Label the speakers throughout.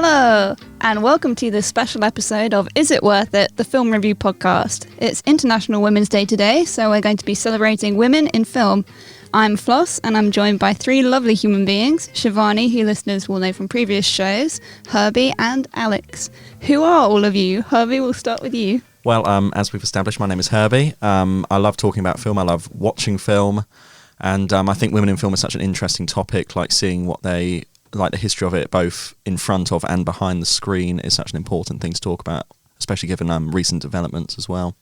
Speaker 1: Hello, and welcome to this special episode of Is It Worth It, the film review podcast. It's International Women's Day today, so we're going to be celebrating women in film. I'm Floss, and I'm joined by three lovely human beings, Shivani, who listeners will know from previous shows, Herbie, and Alex. Who are all of you? Herbie, we'll start with you.
Speaker 2: Well, as we've established, my name is Herbie. I love talking about film. I love watching film. And I think women in film is such an interesting topic, like seeing what they, like the history of it, both in front of and behind the screen, is such an important thing to talk about, especially given recent developments as well.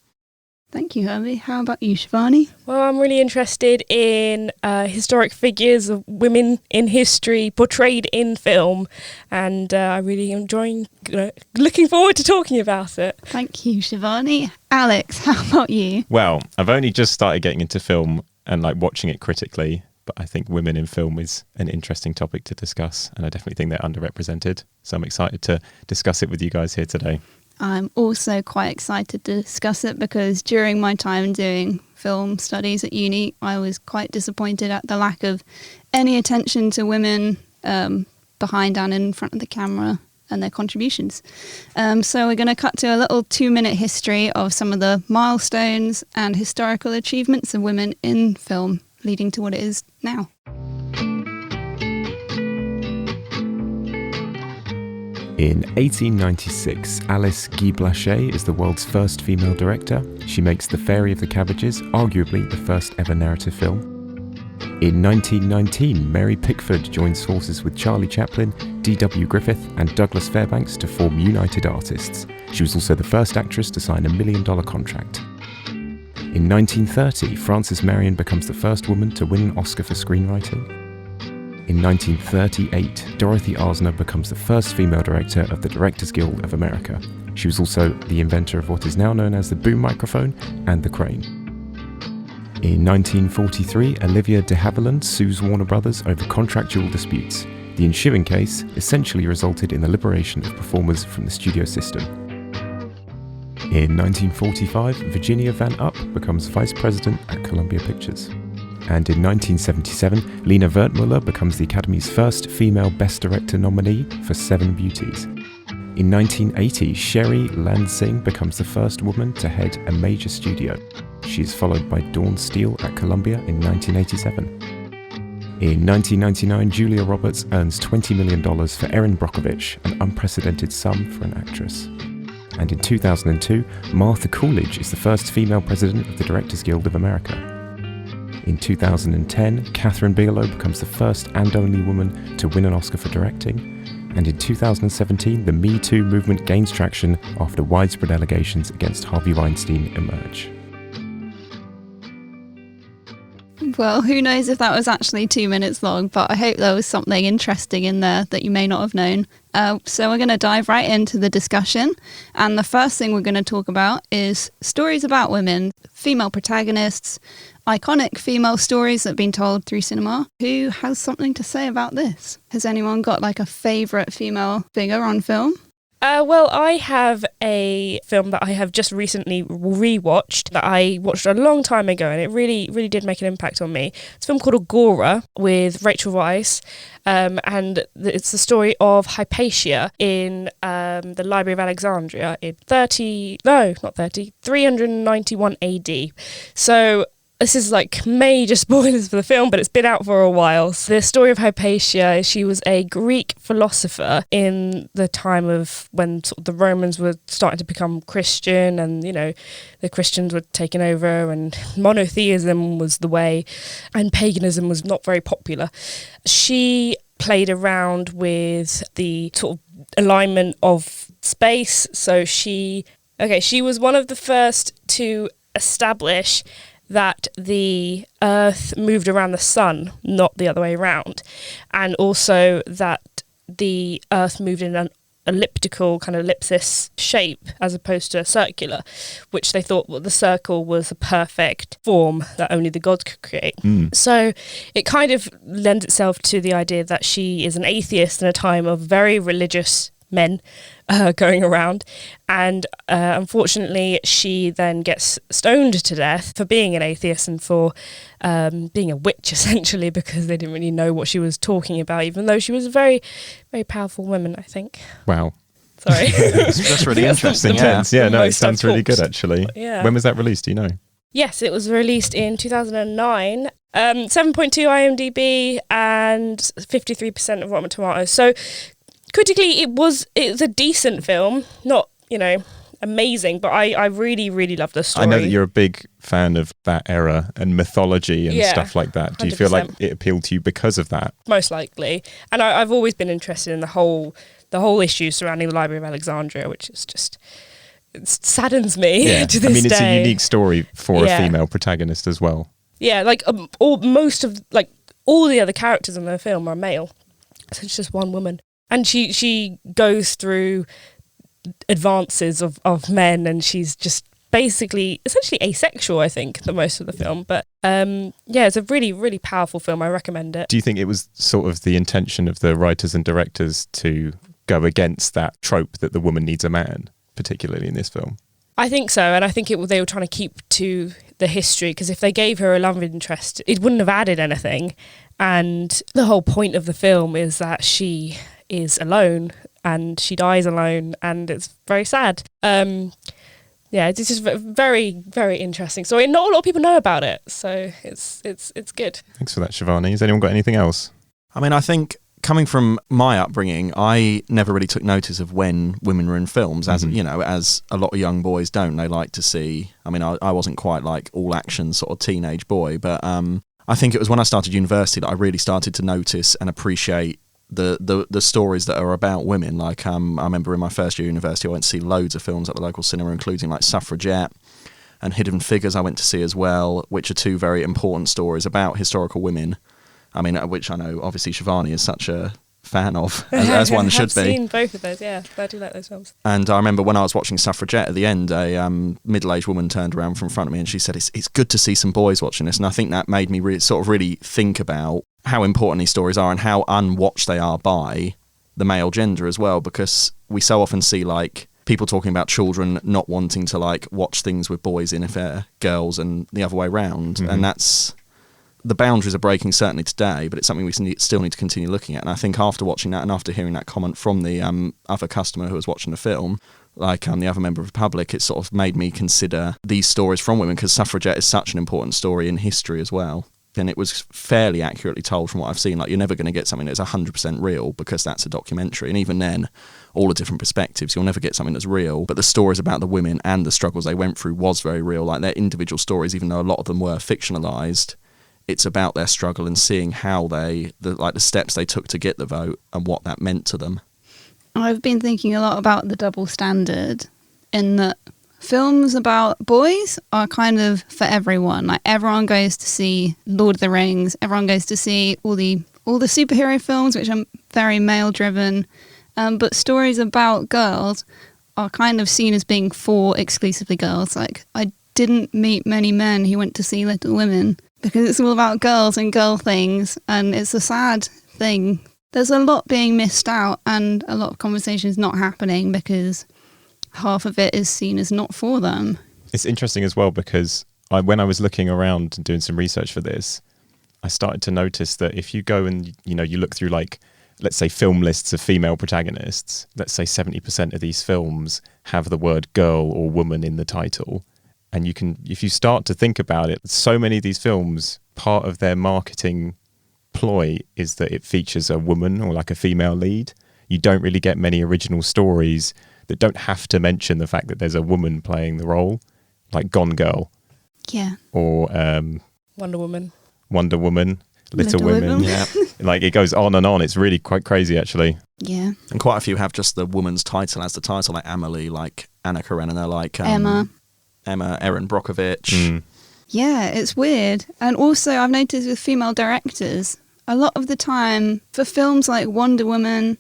Speaker 1: Thank you, Herbie. How about you, Shivani?
Speaker 3: Well, I'm really interested in historic figures of women in history portrayed in film, and I really enjoy looking forward to talking about it.
Speaker 1: Thank you, Shivani. Alex, how about you?
Speaker 4: Well, I've only just started getting into film and watching it critically, but I think women in film is an interesting topic to discuss, and I definitely think they're underrepresented. So I'm excited to discuss it with you guys here today.
Speaker 1: I'm also quite excited to discuss it because during my time doing film studies at uni, I was quite disappointed at the lack of any attention to women behind and in front of the camera and their contributions. So we're going to cut to a little 2-minute history of some of the milestones and historical achievements of women in film, leading to what it is now.
Speaker 4: In 1896, Alice Guy Blaché is the world's first female director. She makes The Fairy of the Cabbages, arguably the first ever narrative film. In 1919, Mary Pickford joins forces with Charlie Chaplin, D.W. Griffith and Douglas Fairbanks to form United Artists. She was also the first actress to sign $1 million contract. In 1930, Frances Marion becomes the first woman to win an Oscar for screenwriting. In 1938, Dorothy Arzner becomes the first female director of the Directors Guild of America. She was also the inventor of what is now known as the boom microphone and the crane. In 1943, Olivia de Havilland sues Warner Brothers over contractual disputes. The ensuing case essentially resulted in the liberation of performers from the studio system. In 1945, Virginia Van Upp becomes vice president at Columbia Pictures. And in 1977, Lena Wertmuller becomes the Academy's first female Best Director nominee for Seven Beauties. In 1980, Sherry Lansing becomes the first woman to head a major studio. She is followed by Dawn Steele at Columbia in 1987. In 1999, Julia Roberts earns $20 million for Erin Brockovich, an unprecedented sum for an actress. And in 2002, Martha Coolidge is the first female president of the Directors Guild of America. In 2010, Catherine Bigelow becomes the first and only woman to win an Oscar for directing. And in 2017, the Me Too movement gains traction after widespread allegations against Harvey Weinstein emerge.
Speaker 1: Well, who knows if that was actually 2 minutes long, but I hope there was something interesting in there that you may not have known. So we're going to dive right into the discussion. And the first thing we're going to talk about is stories about women, female protagonists, iconic female stories that have been told through cinema. Who has something to say about this? Has anyone got a favourite female figure on film?
Speaker 3: Well, I have a film that I have just recently rewatched that I watched a long time ago, and it really, really did make an impact on me. It's a film called Agora with Rachel Weisz, and it's the story of Hypatia in the Library of Alexandria in 391 AD. So this is major spoilers for the film, but it's been out for a while. So the story of Hypatia, she was a Greek philosopher in the time of when the Romans were starting to become Christian, and, the Christians were taking over and monotheism was the way, and paganism was not very popular. She played around with the sort of alignment of space. So she was one of the first to establish that the Earth moved around the sun, not the other way around. And also that the Earth moved in an elliptical kind of ellipsis shape as opposed to a circular, which they thought the circle was a perfect form that only the gods could create. So it kind of lends itself to the idea that she is an atheist in a time of very religious men going around. And unfortunately, she then gets stoned to death for being an atheist and for being a witch, essentially, because they didn't really know what she was talking about, even though she was a very, very powerful woman, I think.
Speaker 4: Wow.
Speaker 3: Sorry.
Speaker 2: That's really interesting.
Speaker 4: Intense. Yeah, no, it sounds really good, actually.
Speaker 3: Yeah.
Speaker 4: When was that released? Do you know?
Speaker 3: Yes, it was released in 2009. 7.2 IMDb and 53% of Rotten Tomatoes. So critically, it's a decent film. Not, amazing, but I really, really love the story.
Speaker 4: I know that you're a big fan of that era and mythology and stuff like that. Do you feel like it appealed to you because of that?
Speaker 3: Most likely. And I've always been interested in the whole issue surrounding the Library of Alexandria, which is just... It saddens me to this day.
Speaker 4: It's a unique story for a female protagonist as well.
Speaker 3: Yeah, like all the other characters in the film are male, so it's just one woman, and she goes through advances of men, and she's just basically essentially asexual, I think, the most of the film. But it's a really, really powerful film. I recommend it.
Speaker 4: Do you think it was sort of the intention of the writers and directors to go against that trope that the woman needs a man, particularly in this film?
Speaker 3: I think so, and I think they were trying to keep to the history, because if they gave her a love interest, it wouldn't have added anything. And the whole point of the film is that she is alone, and she dies alone, and it's very sad. It's just a very, very interesting story. Not a lot of people know about it, so it's good.
Speaker 4: Thanks for that, Shivani. Has anyone got anything else?
Speaker 2: I mean, I think coming from my upbringing, I never really took notice of when women were in films, as as a lot of young boys don't. They like to see. I mean, I wasn't quite like all action sort of teenage boy, but I think it was when I started university that I really started to notice and appreciate the stories that are about women. Like I remember in my first year of university, I went to see loads of films at the local cinema, including like Suffragette and Hidden Figures. I went to see as well, which are two very important stories about historical women. I mean, which I know obviously Shivani is such a fan of, as one should be.
Speaker 3: I've seen both of those, yeah. I do like those films.
Speaker 2: And I remember when I was watching Suffragette at the end, a middle-aged woman turned around from front of me and she said, it's good to see some boys watching this. And I think that made me really think about how important these stories are and how unwatched they are by the male gender as well, because we so often see like people talking about children not wanting to like watch things with boys in if they're girls and the other way around. Mm-hmm. And that's... The boundaries are breaking certainly today, but it's something we still need to continue looking at. And I think after watching that and after hearing that comment from the other customer who was watching the film, like the other member of the public, it sort of made me consider these stories from women, because Suffragette is such an important story in history as well. And it was fairly accurately told from what I've seen. Like, you're never going to get something that's 100% real, because that's a documentary. And even then, all the different perspectives, you'll never get something that's real. But the stories about the women and the struggles they went through was very real. Like, their individual stories, even though a lot of them were fictionalised, it's about their struggle and seeing how the steps they took to get the vote and what that meant to them.
Speaker 1: I've been thinking a lot about the double standard, in that films about boys are kind of for everyone. Like, everyone goes to see Lord of the Rings, everyone goes to see all the superhero films, which are very male driven, but stories about girls are kind of seen as being for exclusively girls. Like, I didn't meet many men who went to see Little Women, because it's all about girls and girl things, and it's a sad thing. There's a lot being missed out, and a lot of conversations not happening because half of it is seen as not for them.
Speaker 4: It's interesting as well, because when I was looking around and doing some research for this, I started to notice that if you go and you look through, like, let's say film lists of female protagonists, let's say 70% of these films have the word girl or woman in the title. And you can, if you start to think about it, so many of these films, part of their marketing ploy is that it features a woman or like a female lead. You don't really get many original stories that don't have to mention the fact that there's a woman playing the role, like Gone Girl.
Speaker 1: Yeah.
Speaker 4: Or
Speaker 3: Wonder Woman,
Speaker 1: Little
Speaker 4: Women. Yeah. Like, it goes on and on. It's really quite crazy, actually.
Speaker 1: Yeah.
Speaker 2: And quite a few have just the woman's title as the title, like Amelie, like Anna Karenina, like Emma, Erin Brockovich.
Speaker 1: Yeah, it's weird. And also, I've noticed with female directors, a lot of the time, for films like Wonder Woman,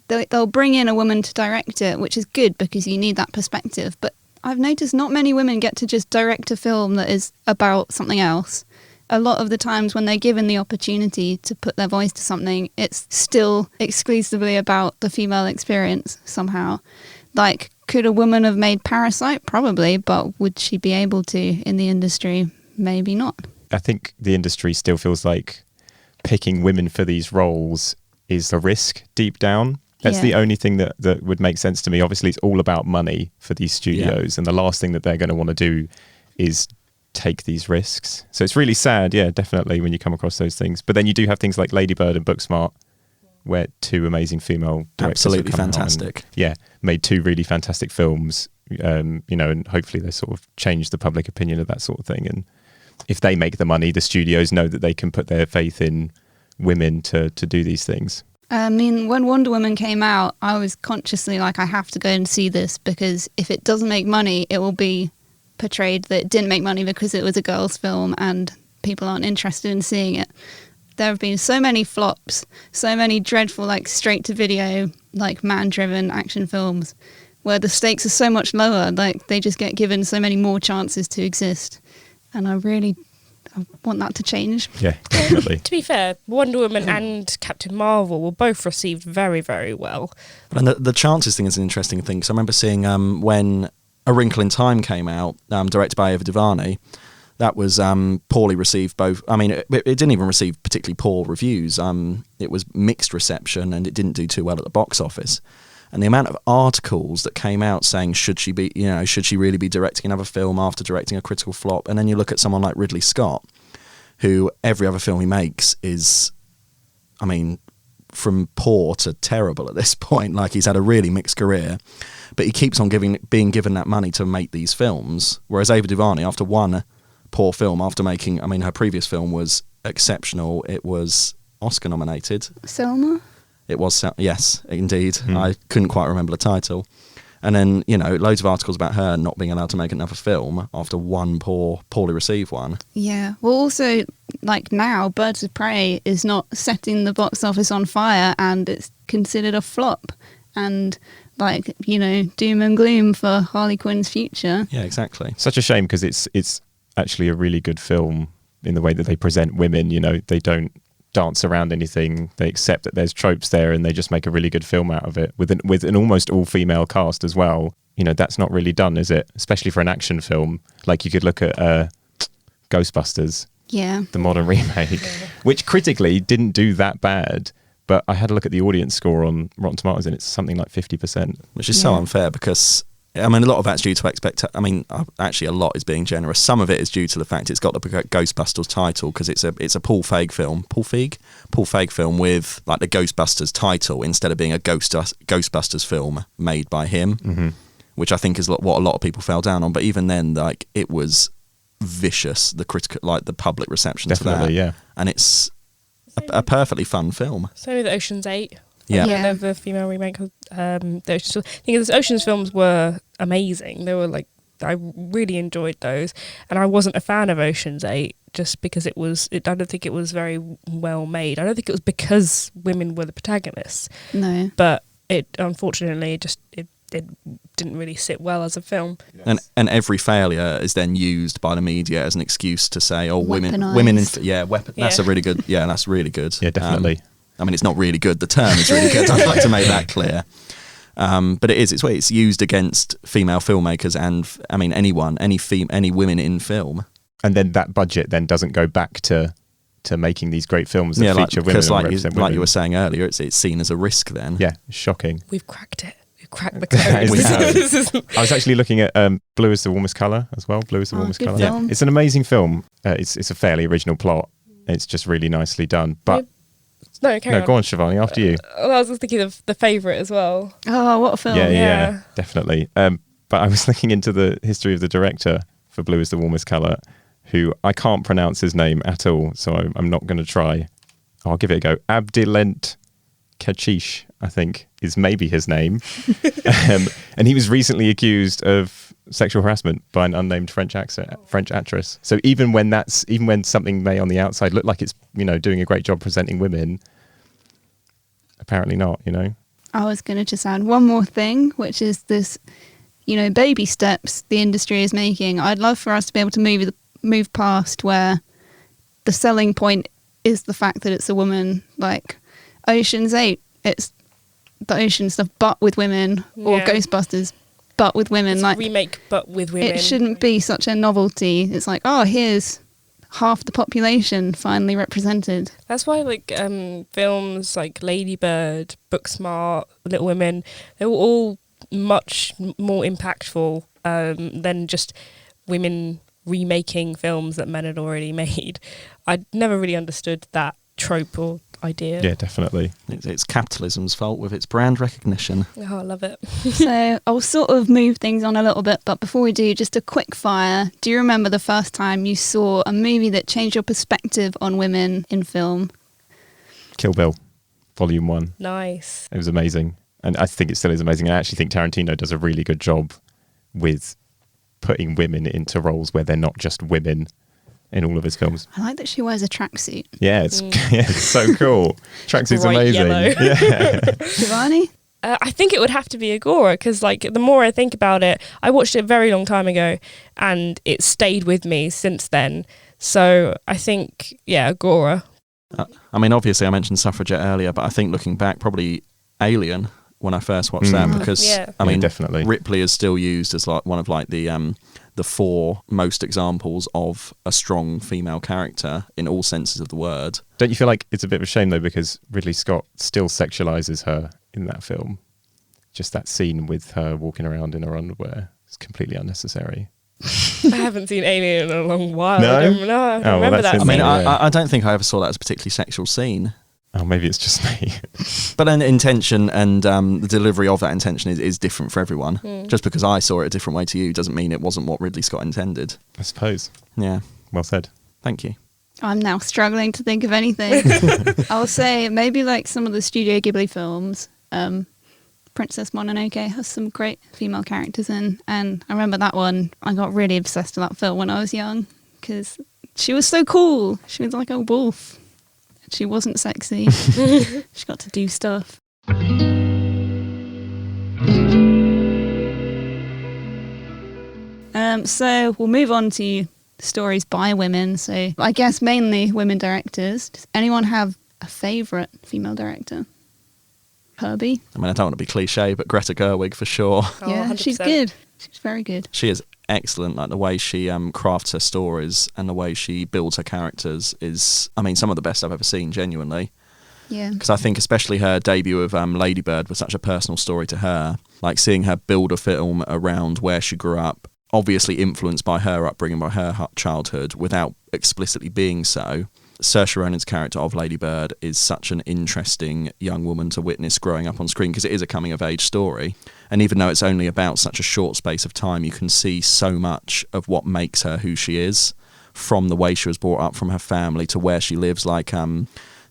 Speaker 1: they'll bring in a woman to direct it, which is good because you need that perspective. But I've noticed not many women get to just direct a film that is about something else. a lot of the times when they're given the opportunity to put their voice to something, it's still exclusively about the female experience somehow. Like, could a woman have made Parasite? Probably, but would she be able to in the industry? Maybe not.
Speaker 4: I think the industry still feels like picking women for these roles is a risk deep down. That's the only thing that would make sense to me. Obviously, it's all about money for these studios, and the last thing that they're going to want to do is take these risks. So it's really sad, definitely, when you come across those things. But then you do have things like Lady Bird and Booksmart, where two amazing female directors
Speaker 2: absolutely fantastic.
Speaker 4: Made two really fantastic films, and hopefully they sort of change the public opinion of that sort of thing. And if they make the money, the studios know that they can put their faith in women to do these things.
Speaker 1: I mean, when Wonder Woman came out, I was consciously like, I have to go and see this, because if it doesn't make money, it will be portrayed that it didn't make money because it was a girl's film and people aren't interested in seeing it. There have been so many flops, so many dreadful, like, straight-to-video, like, man-driven action films where the stakes are so much lower, like, they just get given so many more chances to exist. And I want that to change.
Speaker 4: Yeah, definitely.
Speaker 3: To be fair, Wonder Woman and Captain Marvel were both received very, very well.
Speaker 2: And the chances thing is an interesting thing, because I remember seeing when A Wrinkle in Time came out, directed by Ava DuVernay, that was poorly received both. I mean, it didn't even receive particularly poor reviews. It was mixed reception, and it didn't do too well at the box office. And the amount of articles that came out saying, should she really be directing another film after directing a critical flop? And then you look at someone like Ridley Scott, who every other film he makes is, I mean, from poor to terrible at this point. Like, he's had a really mixed career, but he keeps on being given that money to make these films. Whereas Ava DuVernay, after one poor film, after making, I mean, her previous film was exceptional. It was Oscar nominated.
Speaker 1: Selma?
Speaker 2: It was, yes, indeed. I couldn't quite remember the title. And then, loads of articles about her not being allowed to make another film after one poorly received one. Yeah.
Speaker 1: Well, also, like, now, Birds of Prey is not setting the box office on fire, and it's considered a flop. And, like, doom and gloom for Harley Quinn's future.
Speaker 2: Yeah, exactly.
Speaker 4: Such a shame, because it's actually a really good film in the way that they present women. They don't dance around anything. They accept that there's tropes there, and they just make a really good film out of it with an almost all-female cast as well. That's not really done, is it? Especially for an action film. Like, you could look at Ghostbusters, the modern remake, which critically didn't do that bad, but I had a look at the audience score on Rotten Tomatoes, and it's something like 50%.
Speaker 2: Which is so unfair, because I mean, a lot of that's due to actually a lot is being generous. Some of it is due to the fact it's got the Ghostbusters title, because it's a Paul Feig film. Paul Feig film with, like, the Ghostbusters title instead of being a Ghostbusters film made by him, which I think is what a lot of people fell down on. But even then, like, it was vicious, the public reception to that.
Speaker 4: Definitely, yeah.
Speaker 2: And it's a perfectly fun film.
Speaker 3: So with Ocean's 8.
Speaker 2: Yeah.
Speaker 3: The female remake. The Ocean's films were amazing. They were, like, I really enjoyed those, and I wasn't a fan of Ocean's 8 just because I don't think it was very well made. I don't think it was because women were the protagonists.
Speaker 1: No.
Speaker 3: But it, unfortunately, it didn't really sit well as a film.
Speaker 2: Yes. And every failure is then used by the media as an excuse to say, oh, women
Speaker 1: Weaponised.
Speaker 2: That's a really good. Yeah, that's really good.
Speaker 4: Yeah, definitely.
Speaker 2: I mean, it's not really good. The term is really good. I'd like to make that clear. But it is. It's used against female filmmakers and, I mean, any women in film.
Speaker 4: And then that budget then doesn't go back to making these great films that feature women.
Speaker 2: Because
Speaker 4: women.
Speaker 2: Like you were saying earlier, it's seen as a risk then.
Speaker 4: Yeah, shocking.
Speaker 3: We've cracked it. We've cracked the code.
Speaker 4: I was actually looking at Blue is the Warmest Colour as well. Blue is the Warmest Colour.
Speaker 1: Yeah.
Speaker 4: It's an amazing film. It's a fairly original plot. It's just really nicely done. But
Speaker 3: No, carry on.
Speaker 4: Go on, Shivani, after you.
Speaker 3: I was just thinking of The Favourite as well.
Speaker 1: Oh, what a film.
Speaker 4: Yeah, definitely. But I was looking into the history of the director for Blue is the Warmest Colour, who I can't pronounce his name at all, so I'm not going to try. I'll give it a go. Abdilent Kachish, I think, is maybe his name. And he was recently accused of sexual harassment by an unnamed French actress. So even when something may on the outside look like it's, doing a great job presenting women, apparently not,
Speaker 1: I was going to just add one more thing, which is this, baby steps the industry is making. I'd love for us to be able to move past where the selling point is the fact that it's a woman. Like Ocean's 8, it's the ocean stuff, but with women, or Ghostbusters, but with women.
Speaker 3: It's
Speaker 1: like
Speaker 3: remake, but with women.
Speaker 1: It shouldn't be such a novelty. It's like, oh, here's half the population finally represented.
Speaker 3: That's why like films like Lady Bird, Booksmart, Little Women, they were all much more impactful than just women remaking films that men had already made. I never really understood that trope or idea.
Speaker 4: Yeah, definitely.
Speaker 2: It's capitalism's fault with its brand recognition.
Speaker 3: Oh, I love it.
Speaker 1: So I'll sort of move things on a little bit, but before we do, just a quick fire. Do you remember the first time you saw a movie that changed your perspective on women in film?
Speaker 4: Kill Bill, Volume 1.
Speaker 3: Nice.
Speaker 4: It was amazing. And I think it still is amazing. And I actually think Tarantino does a really good job with putting women into roles where they're not just women in all of his films.
Speaker 1: I like that she wears a tracksuit.
Speaker 4: Yeah, it's so cool. Tracksuit's
Speaker 3: Bright
Speaker 4: amazing.
Speaker 3: yellow.
Speaker 4: Yeah.
Speaker 1: Shivani?
Speaker 3: I think it would have to be Agora, because like the more I think about it, I watched it a very long time ago and it stayed with me since then. So I think, Agora.
Speaker 2: I mean, obviously I mentioned Suffragette earlier, but I think looking back, probably Alien when I first watched that, because I mean,
Speaker 4: definitely.
Speaker 2: Ripley is still used as like one of like the four most examples of a strong female character in all senses of the word.
Speaker 4: Don't you feel like it's a bit of a shame though, because Ridley Scott still sexualizes her in that film? Just that scene with her walking around in her underwear is completely unnecessary.
Speaker 3: I haven't seen Alien in a long while.
Speaker 4: No?
Speaker 3: I don't remember that
Speaker 2: I
Speaker 3: scene.
Speaker 2: mean,
Speaker 4: Yeah.
Speaker 2: I don't think I ever saw that as a particularly sexual scene.
Speaker 4: Oh, maybe it's just me.
Speaker 2: But an intention and the delivery of that intention is different for everyone. Just because I saw it a different way to you doesn't mean it wasn't what Ridley Scott intended.
Speaker 4: I suppose.
Speaker 2: Yeah.
Speaker 4: Well said.
Speaker 2: Thank you.
Speaker 1: I'm now struggling to think of anything. I'll say maybe like some of the Studio Ghibli films. Princess Mononoke has some great female characters in, and I remember that one. I got really obsessed with that film when I was young because she was so cool. She was like a wolf. She wasn't sexy. She got to do stuff. So we'll move on to stories by women. So I guess mainly women directors. Does anyone have a favourite female director? Herbie?
Speaker 2: I mean, I don't want to be cliche, but Greta Gerwig for sure.
Speaker 3: Oh,
Speaker 1: Yeah,
Speaker 3: 100%.
Speaker 1: she's good. She's very good.
Speaker 2: She is excellent. Like the way she crafts her stories and the way she builds her characters is, I mean, some of the best I've ever seen, genuinely.
Speaker 1: Yeah.
Speaker 2: Because I think especially her debut of Lady Bird was such a personal story to her. Like seeing her build a film around where she grew up, obviously influenced by her upbringing, by her childhood, without explicitly being so. Saoirse Ronan's character of Lady Bird is such an interesting young woman to witness growing up on screen, because it is a coming-of-age story. And even though it's only about such a short space of time, you can see so much of what makes her who she is, from the way she was brought up, from her family to where she lives. Like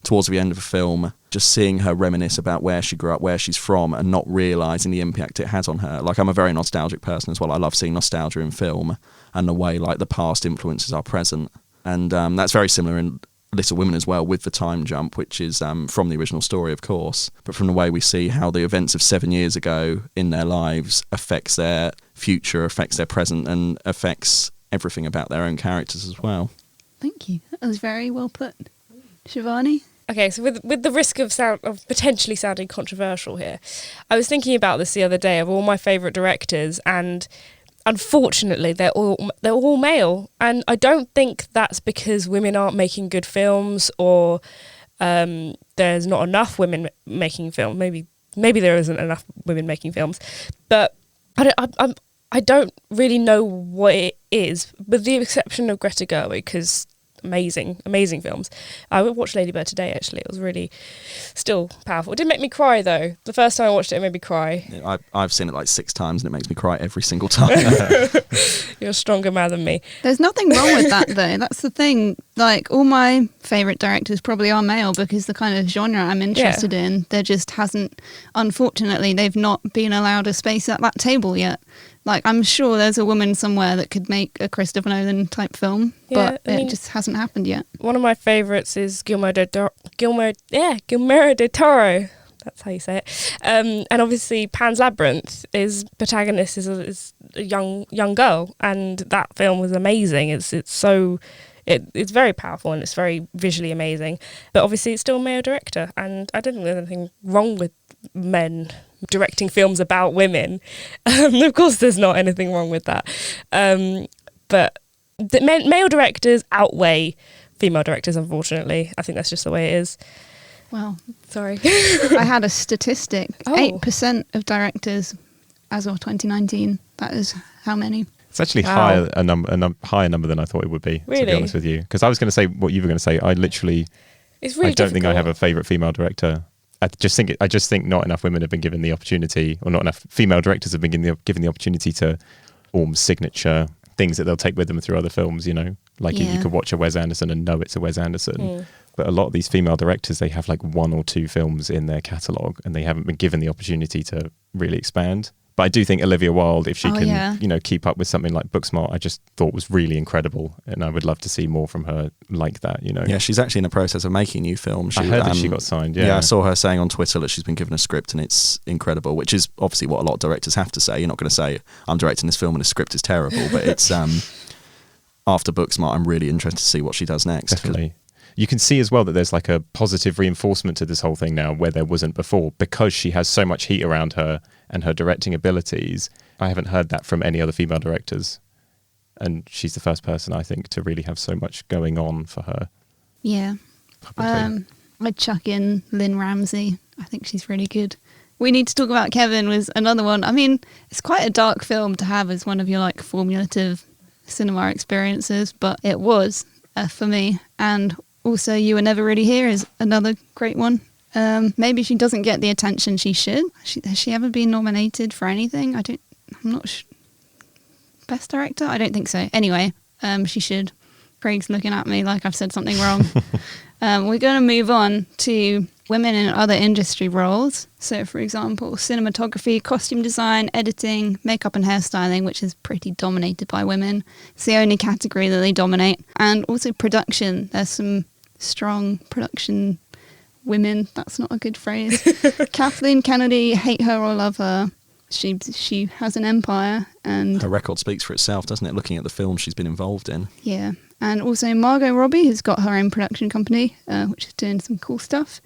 Speaker 2: towards the end of the film, just seeing her reminisce about where she grew up, where she's from, and not realising the impact it has on her. Like, I'm a very nostalgic person as well. I love seeing nostalgia in film and the way like the past influences our present. And that's very similar in Little Women as well, with the time jump, which is from the original story, of course, but from the way we see how the events of 7 years ago in their lives affects their future, affects their present, and affects everything about their own characters as well.
Speaker 1: Thank you. That was very well put. Shivani?
Speaker 3: Okay, so with the risk of potentially sounding controversial here, I was thinking about this the other day of all my favourite directors, and unfortunately they're all male, and I don't think that's because women aren't making good films or there's not enough women making film. Maybe there isn't enough women making films, but I don't really know what it is, with the exception of Greta Gerwig, because amazing films. I watched Lady Bird today, actually. It was really still powerful. It didn't make me cry, though. The first time I watched it made me cry.
Speaker 2: I've seen it like 6 times and it makes me cry every single time.
Speaker 3: You're a stronger man than me.
Speaker 1: There's nothing wrong with that, though. That's the thing. Like, all my favourite directors probably are male because the kind of genre I'm interested in, there just hasn't, unfortunately, they've not been allowed a space at that table yet. Like, I'm sure there's a woman somewhere that could make a Christopher Nolan type film, but it just hasn't happened yet.
Speaker 3: One of my favourites is Guillermo del Toro. That's how you say it. And obviously Pan's Labyrinth, his protagonist is a young girl, and that film was amazing. It's It's very powerful and it's very visually amazing. But obviously it's still a male director, and I don't think there's anything wrong with men directing films about women. Of course there's not anything wrong with that. But male directors outweigh female directors, unfortunately. I think that's just the way it is.
Speaker 1: Well,
Speaker 3: Sorry.
Speaker 1: I had a statistic.
Speaker 3: Oh.
Speaker 1: 8% of directors as of 2019. That is how many?
Speaker 4: It's actually
Speaker 3: Wow.
Speaker 4: higher number than I thought it would be, to be
Speaker 3: Really?
Speaker 4: honest with you. Because I was going to say what you were going to say.
Speaker 3: It's really
Speaker 4: I don't think I
Speaker 3: difficult.
Speaker 4: have a favourite female director. I just think not enough women have been given the opportunity, or not enough female directors have been given the opportunity to form signature things that they'll take with them through other films, you know? Like you
Speaker 1: Yeah.
Speaker 4: could watch a Wes Anderson and know it's a Wes Anderson.
Speaker 3: Mm.
Speaker 4: But a lot of these female directors, they have like 1 or 2 films in their catalogue and they haven't been given the opportunity to really expand. But I do think Olivia Wilde, if she
Speaker 1: Oh,
Speaker 4: can,
Speaker 1: yeah.
Speaker 4: you know, keep up with something like Booksmart, I just thought was really incredible. And I would love to see more from her like that, you know?
Speaker 2: Yeah, she's actually in the process of making new films.
Speaker 4: I heard that she got signed, yeah.
Speaker 2: Yeah, I saw her saying on Twitter that she's been given a script and it's incredible, which is obviously what a lot of directors have to say. You're not going to say, I'm directing this film and the script is terrible, but it's after Booksmart, I'm really interested to see what she does next.
Speaker 4: Definitely. You can see as well that there's like a positive reinforcement to this whole thing now where there wasn't before, because she has so much heat around her and her directing abilities. I haven't heard that from any other female directors. And she's the first person, I think, to really have so much going on for her.
Speaker 1: Yeah.
Speaker 4: publicly.
Speaker 1: I'd chuck in Lynn Ramsey. I think she's really good. We Need to Talk About Kevin was another one. I mean, it's quite a dark film to have as one of your like formulative cinema experiences, but it was for me. And also You Were Never Really Here is another great one. Maybe she doesn't get the attention she should. Has she ever been nominated for anything? I'm not Best Director? I don't think so. Anyway, she should. Craig's looking at me like I've said something wrong. We're going to move on to women in other industry roles. So, for example, cinematography, costume design, editing, makeup and hairstyling, which is pretty dominated by women. It's the only category that they dominate. And also production. There's some strong production women. That's not a good phrase. Kathleen Kennedy, hate her or love her. She has an empire, and
Speaker 2: Her record speaks for itself, doesn't it? Looking at the films she's been involved in.
Speaker 1: yeah. And also Margot Robbie has got her own production company, which is doing some cool stuff.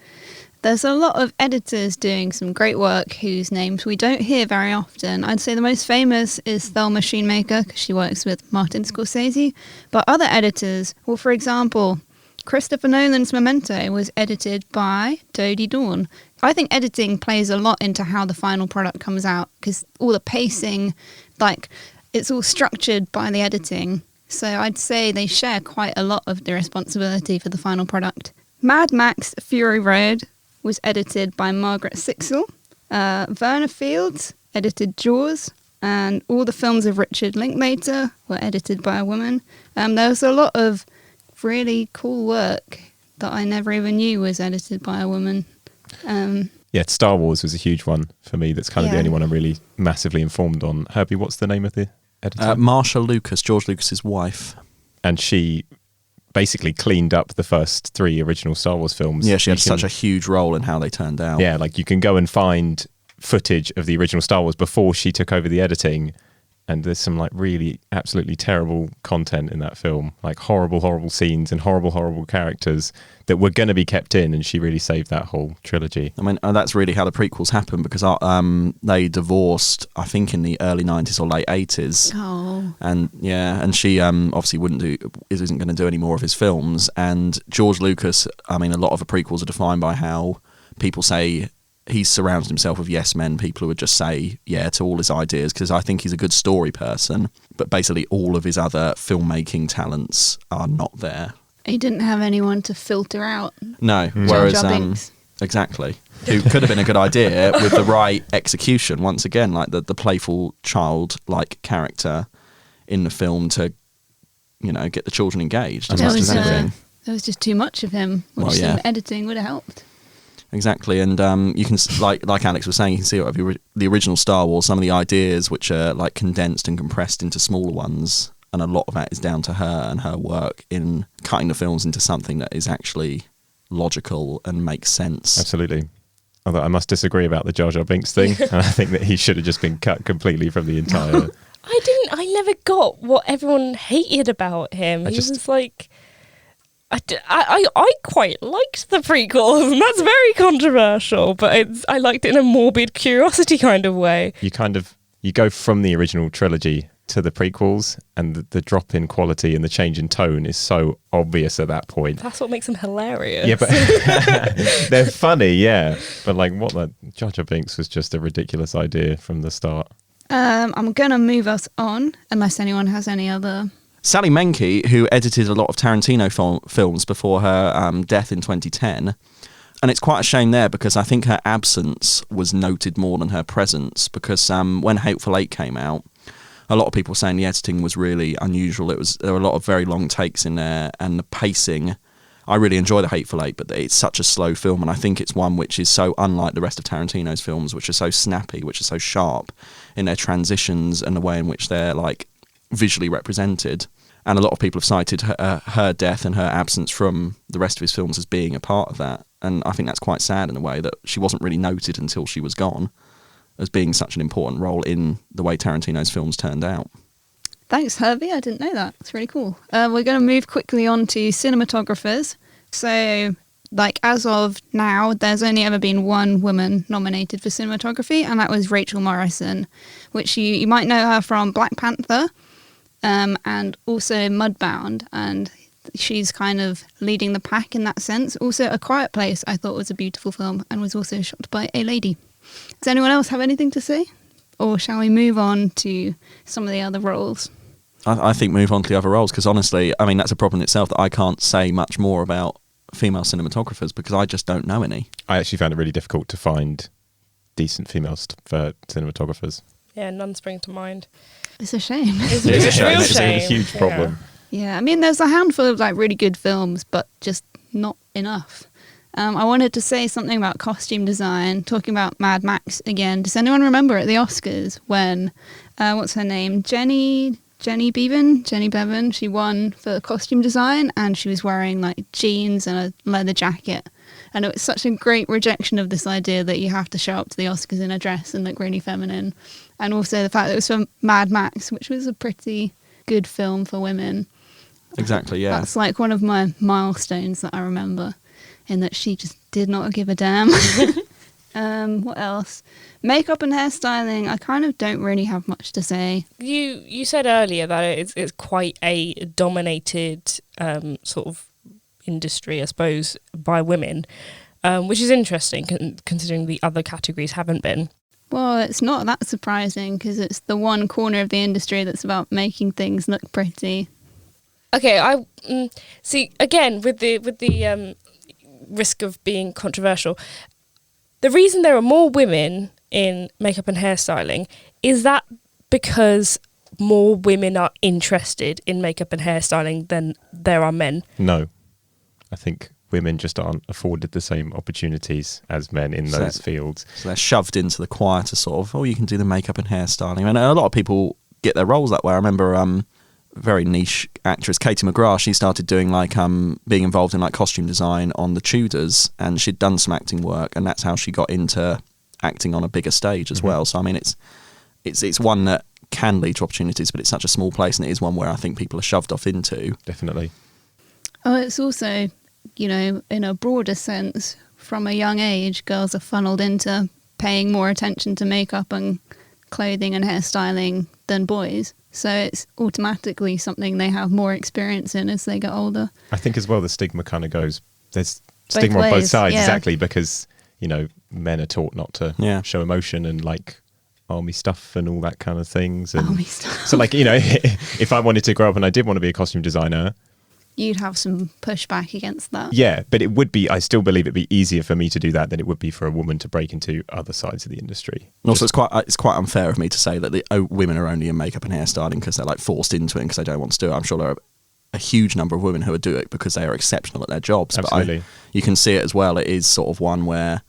Speaker 1: There's a lot of editors doing some great work whose names we don't hear very often. I'd say the most famous is Thelma Schoonmaker, because she works with Martin Scorsese. But other editors, well, for example, Christopher Nolan's Memento was edited by Dodie Dawn. I think editing plays a lot into how the final product comes out, because all the pacing, like, it's all structured by the editing. So I'd say they share quite a lot of the responsibility for the final product. Mad Max Fury Road was edited by Margaret Sixel. Verna Fields edited Jaws. And all the films of Richard Linklater were edited by a woman. There was a lot of really cool work that I never even knew was edited by a woman.
Speaker 4: Yeah, Star Wars was a huge one for me. That's kind of the
Speaker 1: Yeah.
Speaker 4: only one I'm really massively informed on. Herbie, what's the name of the editor?
Speaker 2: Marsha Lucas, George Lucas's wife.
Speaker 4: And she basically cleaned up the first 3 original Star Wars films.
Speaker 2: Yeah, she had such a huge role in how they turned out.
Speaker 4: Yeah, like you can go and find footage of the original Star Wars before she took over the editing, and there's some like really absolutely terrible content in that film, like horrible scenes and horrible characters that were going to be kept in, and she really saved that whole trilogy.
Speaker 2: I mean, that's really how the prequels happened, because they divorced, I think, in the early 90s or late 80s.
Speaker 1: Oh.
Speaker 2: And yeah, and she obviously isn't going to do any more of his films. And George Lucas, I mean, a lot of the prequels are defined by how people say he's surrounded himself with yes men, people who would just say yeah to all his ideas, because I think he's a good story person, but basically all of his other filmmaking talents are not there.
Speaker 1: He didn't have anyone to filter out.
Speaker 2: No,
Speaker 4: Mm.
Speaker 2: whereas
Speaker 1: Jar Jar Binks.
Speaker 2: exactly, who could have been a good idea with the right execution. Once again, like the playful child-like character in the film to, you know, get the children engaged as
Speaker 1: There
Speaker 2: much as
Speaker 1: was,
Speaker 2: anything.
Speaker 1: there was just too much of him, which
Speaker 2: Well, yeah.
Speaker 1: some editing would have helped.
Speaker 2: Exactly, and you can like Alex was saying, you can see out of the original Star Wars, some of the ideas which are like condensed and compressed into smaller ones, and a lot of that is down to her and her work in cutting the films into something that is actually logical and makes sense.
Speaker 4: Absolutely. Although I must disagree about the Jar Jar Binks thing, and I think that he should have just been cut completely from the entire...
Speaker 3: I never got what everyone hated about him. He was like, I quite liked the prequels, and that's very controversial, but I liked it in a morbid curiosity kind of way.
Speaker 4: You go from the original trilogy to the prequels, and the drop in quality and the change in tone is so obvious at that point.
Speaker 3: That's what makes them hilarious.
Speaker 4: Yeah, but they're funny, yeah. But like Jar Jar Binks was just a ridiculous idea from the start.
Speaker 1: I'm going to move us on, unless anyone has any other...
Speaker 2: Sally Menke, who edited a lot of Tarantino films before her death in 2010, and it's quite a shame there because I think her absence was noted more than her presence, because when Hateful Eight came out, a lot of people were saying the editing was really unusual. There were a lot of very long takes in there, and the pacing. I really enjoy the Hateful Eight, but it's such a slow film, and I think it's one which is so unlike the rest of Tarantino's films, which are so snappy, which are so sharp in their transitions and the way in which they're like visually represented. And a lot of people have cited her death and her absence from the rest of his films as being a part of that. And I think that's quite sad in a way, that she wasn't really noted until she was gone as being such an important role in the way Tarantino's films turned out.
Speaker 1: Thanks, Herbie. I didn't know that. It's really cool. We're going to move quickly on to cinematographers. So, like, as of now, there's only ever been one woman nominated for cinematography, and that was Rachel Morrison, which you might know her from Black Panther, and also Mudbound, and she's kind of leading the pack in that sense. Also, A Quiet Place, I thought was a beautiful film and was also shot by a lady. Does anyone else have anything to say? Or shall we move on to some of the other roles?
Speaker 2: I think move on to the other roles, because honestly, I mean, that's a problem in itself that I can't say much more about female cinematographers because I just don't know any.
Speaker 4: I actually found it really difficult to find decent female cinematographers.
Speaker 3: Yeah, none spring to mind.
Speaker 1: It's a shame.
Speaker 3: It's a real shame.
Speaker 4: It's a huge problem.
Speaker 1: Yeah, I mean, there's a handful of like really good films, but just not enough. I wanted to say something about costume design, talking about Mad Max again. Does anyone remember at the Oscars when, what's her name? Jenny Bevan, she won for costume design, and she was wearing like jeans and a leather jacket. And it was such a great rejection of this idea that you have to show up to the Oscars in a dress and look really feminine. And also the fact that it was from Mad Max, which was a pretty good film for women.
Speaker 2: Exactly, yeah.
Speaker 1: That's like one of my milestones that I remember, in that she just did not give a damn. What else? Makeup and hairstyling, I kind of don't really have much to say.
Speaker 3: You said earlier that it's quite a dominated sort of industry, I suppose, by women, which is interesting considering the other categories haven't been.
Speaker 1: Well, it's not that surprising because it's the one corner of the industry that's about making things look pretty.
Speaker 3: Okay, I see. Again, with the risk of being controversial, the reason there are more women in makeup and hairstyling is that because more women are interested in makeup and hairstyling than there are men.
Speaker 4: No, I think women just aren't afforded the same opportunities as men in those fields.
Speaker 2: So they're shoved into the quieter sort of, you can do the makeup and hairstyling. And a lot of people get their roles that way. I remember very niche actress Katie McGrath, she started doing like being involved in like costume design on The Tudors, and she'd done some acting work, and that's how she got into acting on a bigger stage as well. So I mean, it's one that can lead to opportunities, but it's such a small place, and it is one where I think people are shoved off into.
Speaker 4: Definitely.
Speaker 1: Oh, it's also, you know, in a broader sense, from a young age, girls are funneled into paying more attention to makeup and clothing and hairstyling than boys. So it's automatically something they have more experience in as they get older.
Speaker 4: I think as well the stigma kind of goes, there's stigma on both sides, exactly, because, you know, men are taught not to show emotion and like army stuff and all that kind of things. And
Speaker 1: army stuff.
Speaker 4: So like, you know, if I wanted to grow up and I did want to be a costume designer,
Speaker 1: you'd have some pushback against that.
Speaker 4: Yeah, but it would be, I still believe it'd be easier for me to do that than it would be for a woman to break into other sides of the industry.
Speaker 2: And also, it's quite unfair of me to say that the women are only in makeup and hairstyling because they're like forced into it and because they don't want to do it. I'm sure there are a huge number of women who would do it because they are exceptional at their jobs.
Speaker 4: Absolutely.
Speaker 2: But you can see it as well. It is sort of one where,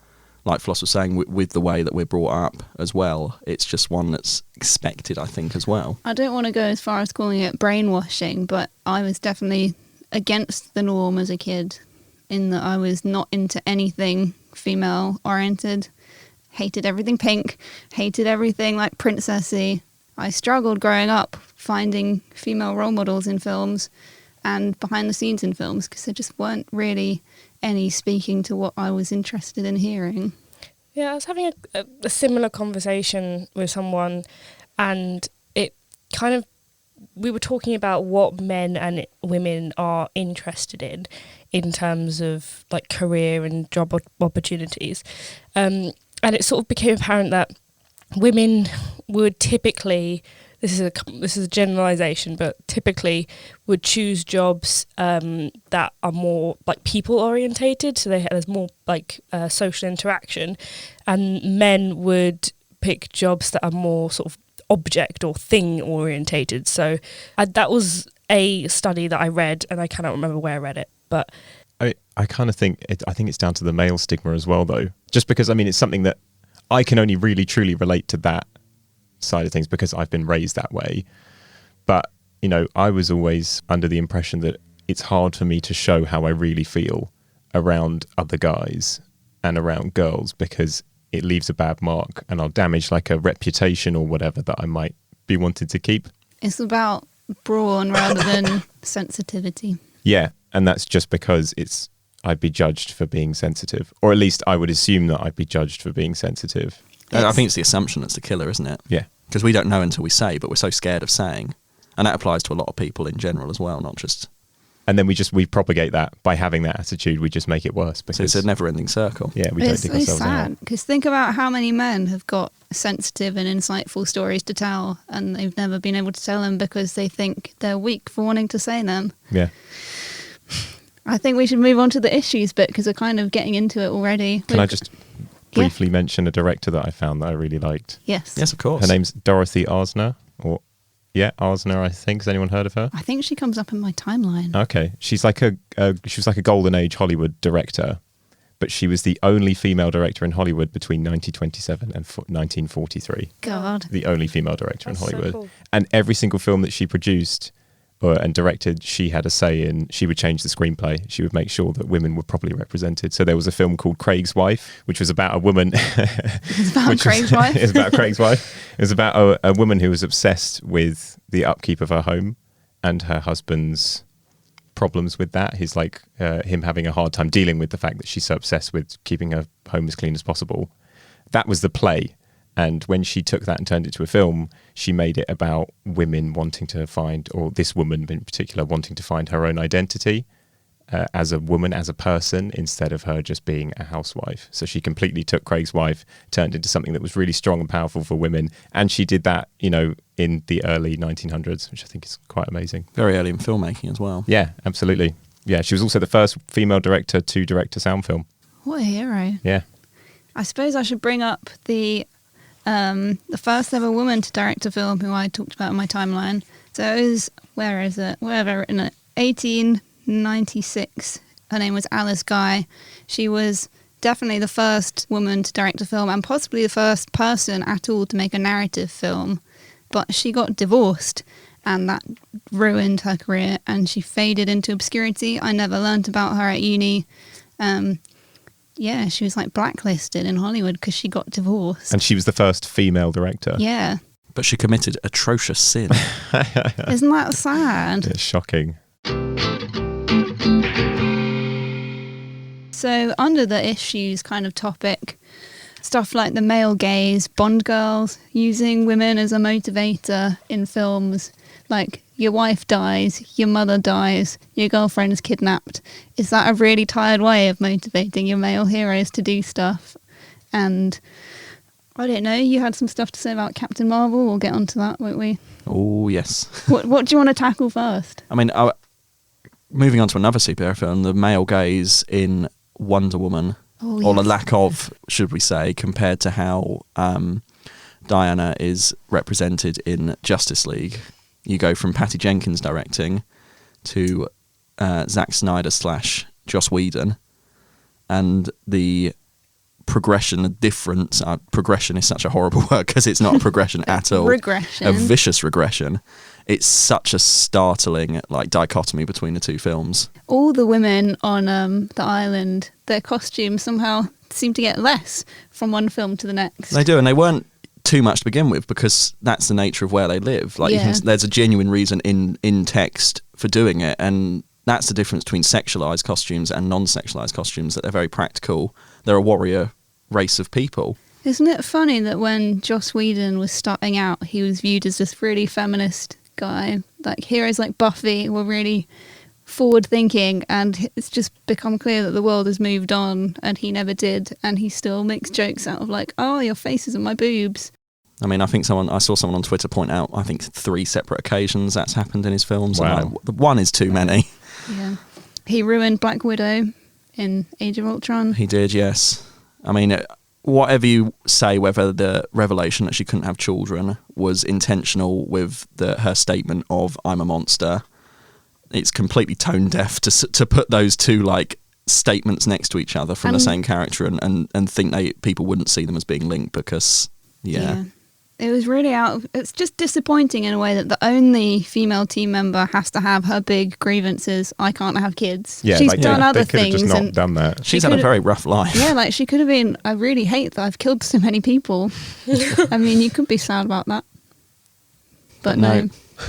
Speaker 2: like Floss was saying, with the way that we're brought up as well, it's just one that's expected, I think, as well.
Speaker 1: I don't want to go as far as calling it brainwashing, but I was definitely against the norm as a kid, in that I was not into anything female oriented, hated everything pink, hated everything like princessy. I struggled growing up finding female role models in films, and behind the scenes in films, because there just weren't really any speaking to what I was interested in hearing.
Speaker 3: Yeah, I was having a similar conversation with someone, and it kind of, we were talking about what men and women are interested in terms of like career and job opportunities. And it sort of became apparent that women would typically, this is a generalization, but typically would choose jobs that are more like people orientated, so there's more like social interaction, and men would pick jobs that are more sort of object or thing orientated. So that was a study that I read, and I cannot remember where I read it, but
Speaker 4: I kind of think I think it's down to the male stigma as well, though. Just because, I mean, it's something that I can only really truly relate to that side of things because I've been raised that way. But, you know, I was always under the impression that it's hard for me to show how I really feel around other guys and around girls because it leaves a bad mark and I'll damage like a reputation or whatever that I might be wanted to keep.
Speaker 1: It's about brawn rather than sensitivity.
Speaker 4: Yeah, and that's just because I'd be judged for being sensitive, or at least I would assume that I'd be judged for being sensitive.
Speaker 2: I think it's the assumption that's the killer, isn't it?
Speaker 4: Yeah.
Speaker 2: Because we don't know until we say, but we're so scared of saying. And that applies to a lot of people in general as well, not just...
Speaker 4: And then we propagate that by having that attitude. We just make it worse. Because,
Speaker 2: so it's a never-ending circle.
Speaker 4: Yeah, we don't
Speaker 1: It's
Speaker 4: dig
Speaker 1: so
Speaker 4: ourselves out.
Speaker 1: sad, because think about how many men have got sensitive and insightful stories to tell, and they've never been able to tell them because they think they're weak for wanting to say them.
Speaker 4: Yeah.
Speaker 1: I think we should move on to the issues bit, because we're kind of getting into it already.
Speaker 4: Can I just briefly mention a director that I found that I really liked?
Speaker 1: Yes.
Speaker 2: Yes, of course.
Speaker 4: Her name's Dorothy Arzner, Arzner, I think. Has anyone heard of her?
Speaker 1: I think she comes up in my timeline.
Speaker 4: Okay. She's like she was like a golden age Hollywood director, but she was the only female director in Hollywood between 1927 and 1943.
Speaker 1: God.
Speaker 4: The only female director in
Speaker 3: That's so
Speaker 4: Hollywood.
Speaker 3: cool.
Speaker 4: And every single film that she produced and directed, she had a say in. She would change the screenplay. She would make sure that women were properly represented. So there was a film called Craig's Wife, which was about a woman.
Speaker 1: It's about Craig's wife?
Speaker 4: It was about Craig's wife. It was about a woman who was obsessed with the upkeep of her home and her husband's problems with that. He's like him having a hard time dealing with the fact that she's so obsessed with keeping her home as clean as possible. That was the play. And when she took that and turned it to a film, she made it about women wanting to find, or this woman in particular, wanting to find her own identity as a woman, as a person, instead of her just being a housewife. So she completely took Craig's Wife, turned it into something that was really strong and powerful for women. And she did that, you know, in the early 1900s, which I think is quite amazing.
Speaker 2: Very early in filmmaking as well.
Speaker 4: Yeah, absolutely. Yeah, she was also the first female director to direct a sound film.
Speaker 1: What a hero.
Speaker 4: Yeah.
Speaker 1: I suppose I should bring up the first ever woman to direct a film who I talked about in my timeline. So it was, where is it? Where have I written it? 1896. Her name was Alice Guy. She was definitely the first woman to direct a film and possibly the first person at all to make a narrative film. But she got divorced and that ruined her career and she faded into obscurity. I never learnt about her at uni. Yeah, she was like blacklisted in Hollywood because she got divorced.
Speaker 4: And she was the first female director.
Speaker 1: Yeah.
Speaker 2: But she committed atrocious sin.
Speaker 1: Isn't that sad?
Speaker 4: It's shocking.
Speaker 1: So under the issues kind of topic, stuff like the male gaze, Bond girls, using women as a motivator in films, like your wife dies, your mother dies, your girlfriend is kidnapped. Is that a really tired way of motivating your male heroes to do stuff? And I don't know, you had some stuff to say about Captain Marvel. We'll get onto that, won't we?
Speaker 2: Oh, yes.
Speaker 1: What do you want to tackle first?
Speaker 2: I mean, moving on to another superhero film, the male gaze in Wonder Woman, or the lack of, should we say, compared to how Diana is represented in Justice League. You go from Patty Jenkins directing to Zack Snyder / Joss Whedon, and the progression, the difference. Progression is such a horrible word because it's not a progression at all.
Speaker 1: Regression.
Speaker 2: A vicious regression. It's such a startling dichotomy between the two films.
Speaker 1: All the women on the island, their costumes somehow seem to get less from one film to the next.
Speaker 2: They do, and they weren't too much to begin with because that's the nature of where they live. There's a genuine reason in text for doing it, and that's the difference between sexualized costumes and non-sexualized costumes, that they're very practical. They're a warrior race of people.
Speaker 1: Isn't it funny that when Joss Whedon was starting out, he was viewed as this really feminist guy? Like, heroes like Buffy were really forward-thinking, and it's just become clear that the world has moved on, and he never did, and he still makes jokes out of like, oh, your faces are my boobs.
Speaker 2: I mean, I saw someone on Twitter point out, I think 3 separate occasions that's happened in his films.
Speaker 4: Wow.
Speaker 2: And like, one is too many.
Speaker 1: Yeah. He ruined Black Widow in Age of Ultron.
Speaker 2: He did, yes. I mean, whatever you say, whether the revelation that she couldn't have children was intentional with her statement of "I'm a monster," it's completely tone deaf to put those two like statements next to each other from the same character and think people wouldn't see them as being linked because
Speaker 1: It was really it's just disappointing in a way that the only female team member has to have her big grievances. I can't have kids.
Speaker 4: Yeah,
Speaker 1: she's done other
Speaker 4: they could have
Speaker 1: things.
Speaker 4: just not done that.
Speaker 2: She's had a very rough life.
Speaker 1: Yeah, like she could have been, I really hate that I've killed so many people. I mean, you could be sad about that. But no.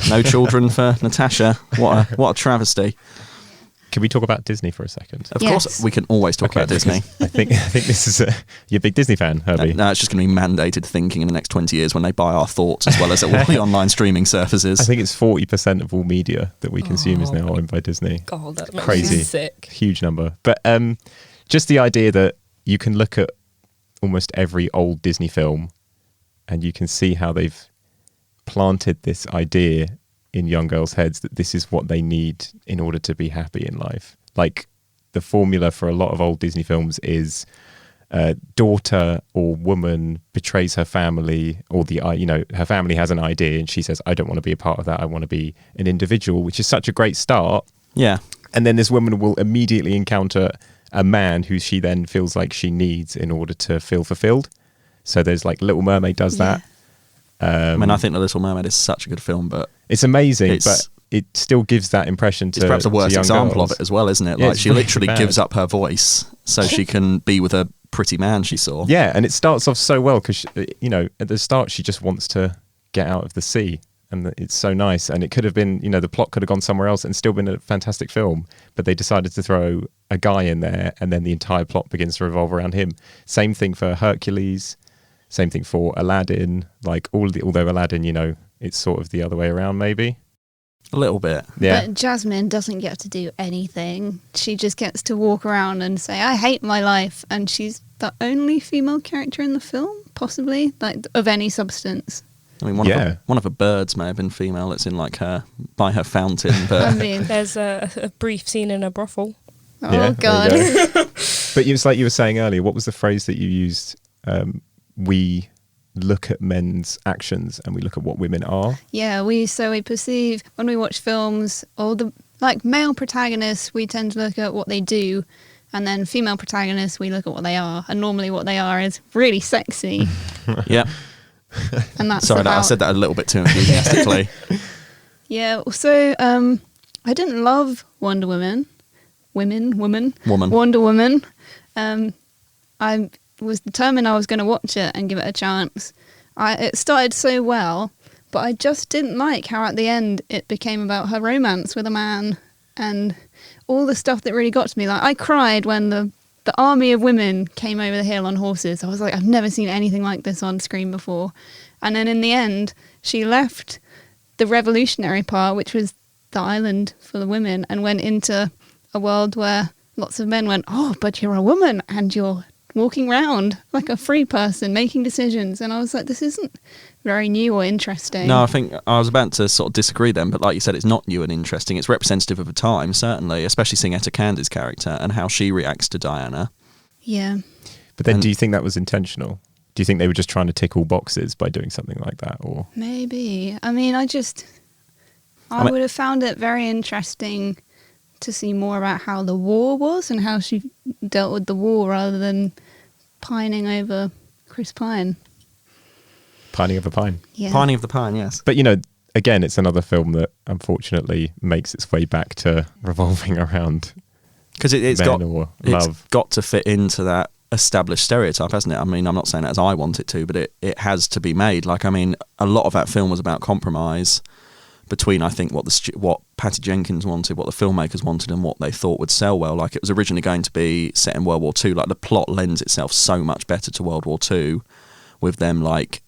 Speaker 2: No children for Natasha. What a travesty.
Speaker 4: Can we talk about Disney for a second?
Speaker 2: Of course, we can always talk about Disney.
Speaker 4: I think this is you're a big Disney fan, Herbie.
Speaker 2: No, it's just going to be mandated thinking in the next 20 years when they buy our thoughts as well as all the online streaming services.
Speaker 4: I think it's 40% of all media that we consume is now owned by Disney.
Speaker 3: God, that's
Speaker 4: crazy,
Speaker 3: sick.
Speaker 4: Huge number. But just the idea that you can look at almost every old Disney film and you can see how they've planted this idea in young girls' heads that this is what they need in order to be happy in life. Like, the formula for a lot of old Disney films is daughter or woman betrays her family, or her family has an idea and she says, I don't want to be a part of that, I want to be an individual, which is such a great start.
Speaker 2: Yeah.
Speaker 4: And then this woman will immediately encounter a man who she then feels like she needs in order to feel fulfilled. So there's like Little Mermaid does that.
Speaker 2: I mean, I think The Little Mermaid is such a good film, but
Speaker 4: it's amazing, but it still gives that impression to
Speaker 2: it's perhaps a worse example
Speaker 4: girls.
Speaker 2: of it as well, isn't it?
Speaker 4: Yeah,
Speaker 2: like, she literally gives up her voice so she can be with a pretty man she saw.
Speaker 4: Yeah, and it starts off so well because, at the start she just wants to get out of the sea, and it's so nice. And it could have been, the plot could have gone somewhere else and still been a fantastic film, but they decided to throw a guy in there, and then the entire plot begins to revolve around him. Same thing for Hercules. Same thing for Aladdin. Like, although Aladdin, it's sort of the other way around, maybe.
Speaker 2: A little bit.
Speaker 4: Yeah.
Speaker 1: But Jasmine doesn't get to do anything. She just gets to walk around and say, I hate my life. And she's the only female character in the film, possibly, like, of any substance.
Speaker 2: I mean, one of her birds may have been female. It's in like by her fountain. But
Speaker 1: I mean,
Speaker 3: There's a brief scene in a brothel.
Speaker 1: oh,
Speaker 4: Yeah,
Speaker 1: God.
Speaker 4: But it was like you were saying earlier, what was the phrase that you used? We look at men's actions and we look at what women are.
Speaker 1: Yeah, we perceive, when we watch films, all the male protagonists, we tend to look at what they do, and then female protagonists, we look at what they are, and normally what they are is really sexy.
Speaker 2: yeah.
Speaker 1: And that's
Speaker 2: Sorry, I said that a little bit too enthusiastically.
Speaker 1: Yeah, so I didn't love Wonder Woman. Woman. Wonder Woman. I was determined I was going to watch it and give it a chance. It started so well, but I just didn't like how at the end it became about her romance with a man and all the stuff that really got to me. Like, I cried when the army of women came over the hill on horses. I was like, I've never seen anything like this on screen before. And then in the end, she left the revolutionary part, which was the island for the women, and went into a world where lots of men went, oh, but you're a woman and you're walking around like a free person making decisions. And I was like, this isn't very new or interesting.
Speaker 2: No, I think I was about to sort of disagree then, but like you said, it's not new and interesting. It's representative of a time, certainly, especially seeing Etta Candy's character and how she reacts to Diana.
Speaker 1: Yeah.
Speaker 4: But then do you think that was intentional? Do you think they were just trying to tick all boxes by doing something like that? Or
Speaker 1: Maybe. I mean, I would have found it very interesting to see more about how the war was and how she dealt with the war rather than pining over Chris Pine.
Speaker 4: Pining of a Pine.
Speaker 1: Yeah.
Speaker 2: Pining of the Pine, yes.
Speaker 4: But, again, it's another film that unfortunately makes its way back to revolving around
Speaker 2: because it's
Speaker 4: love.
Speaker 2: got to fit into that established stereotype, hasn't it? I mean, I'm not saying that as I want it to, but it has to be made. Like, I mean, a lot of that film was about compromise, between, I think, what Patty Jenkins wanted, what the filmmakers wanted, and what they thought would sell well. Like, it was originally going to be set in World War II. Like, the plot lends itself so much better to World War II, with them like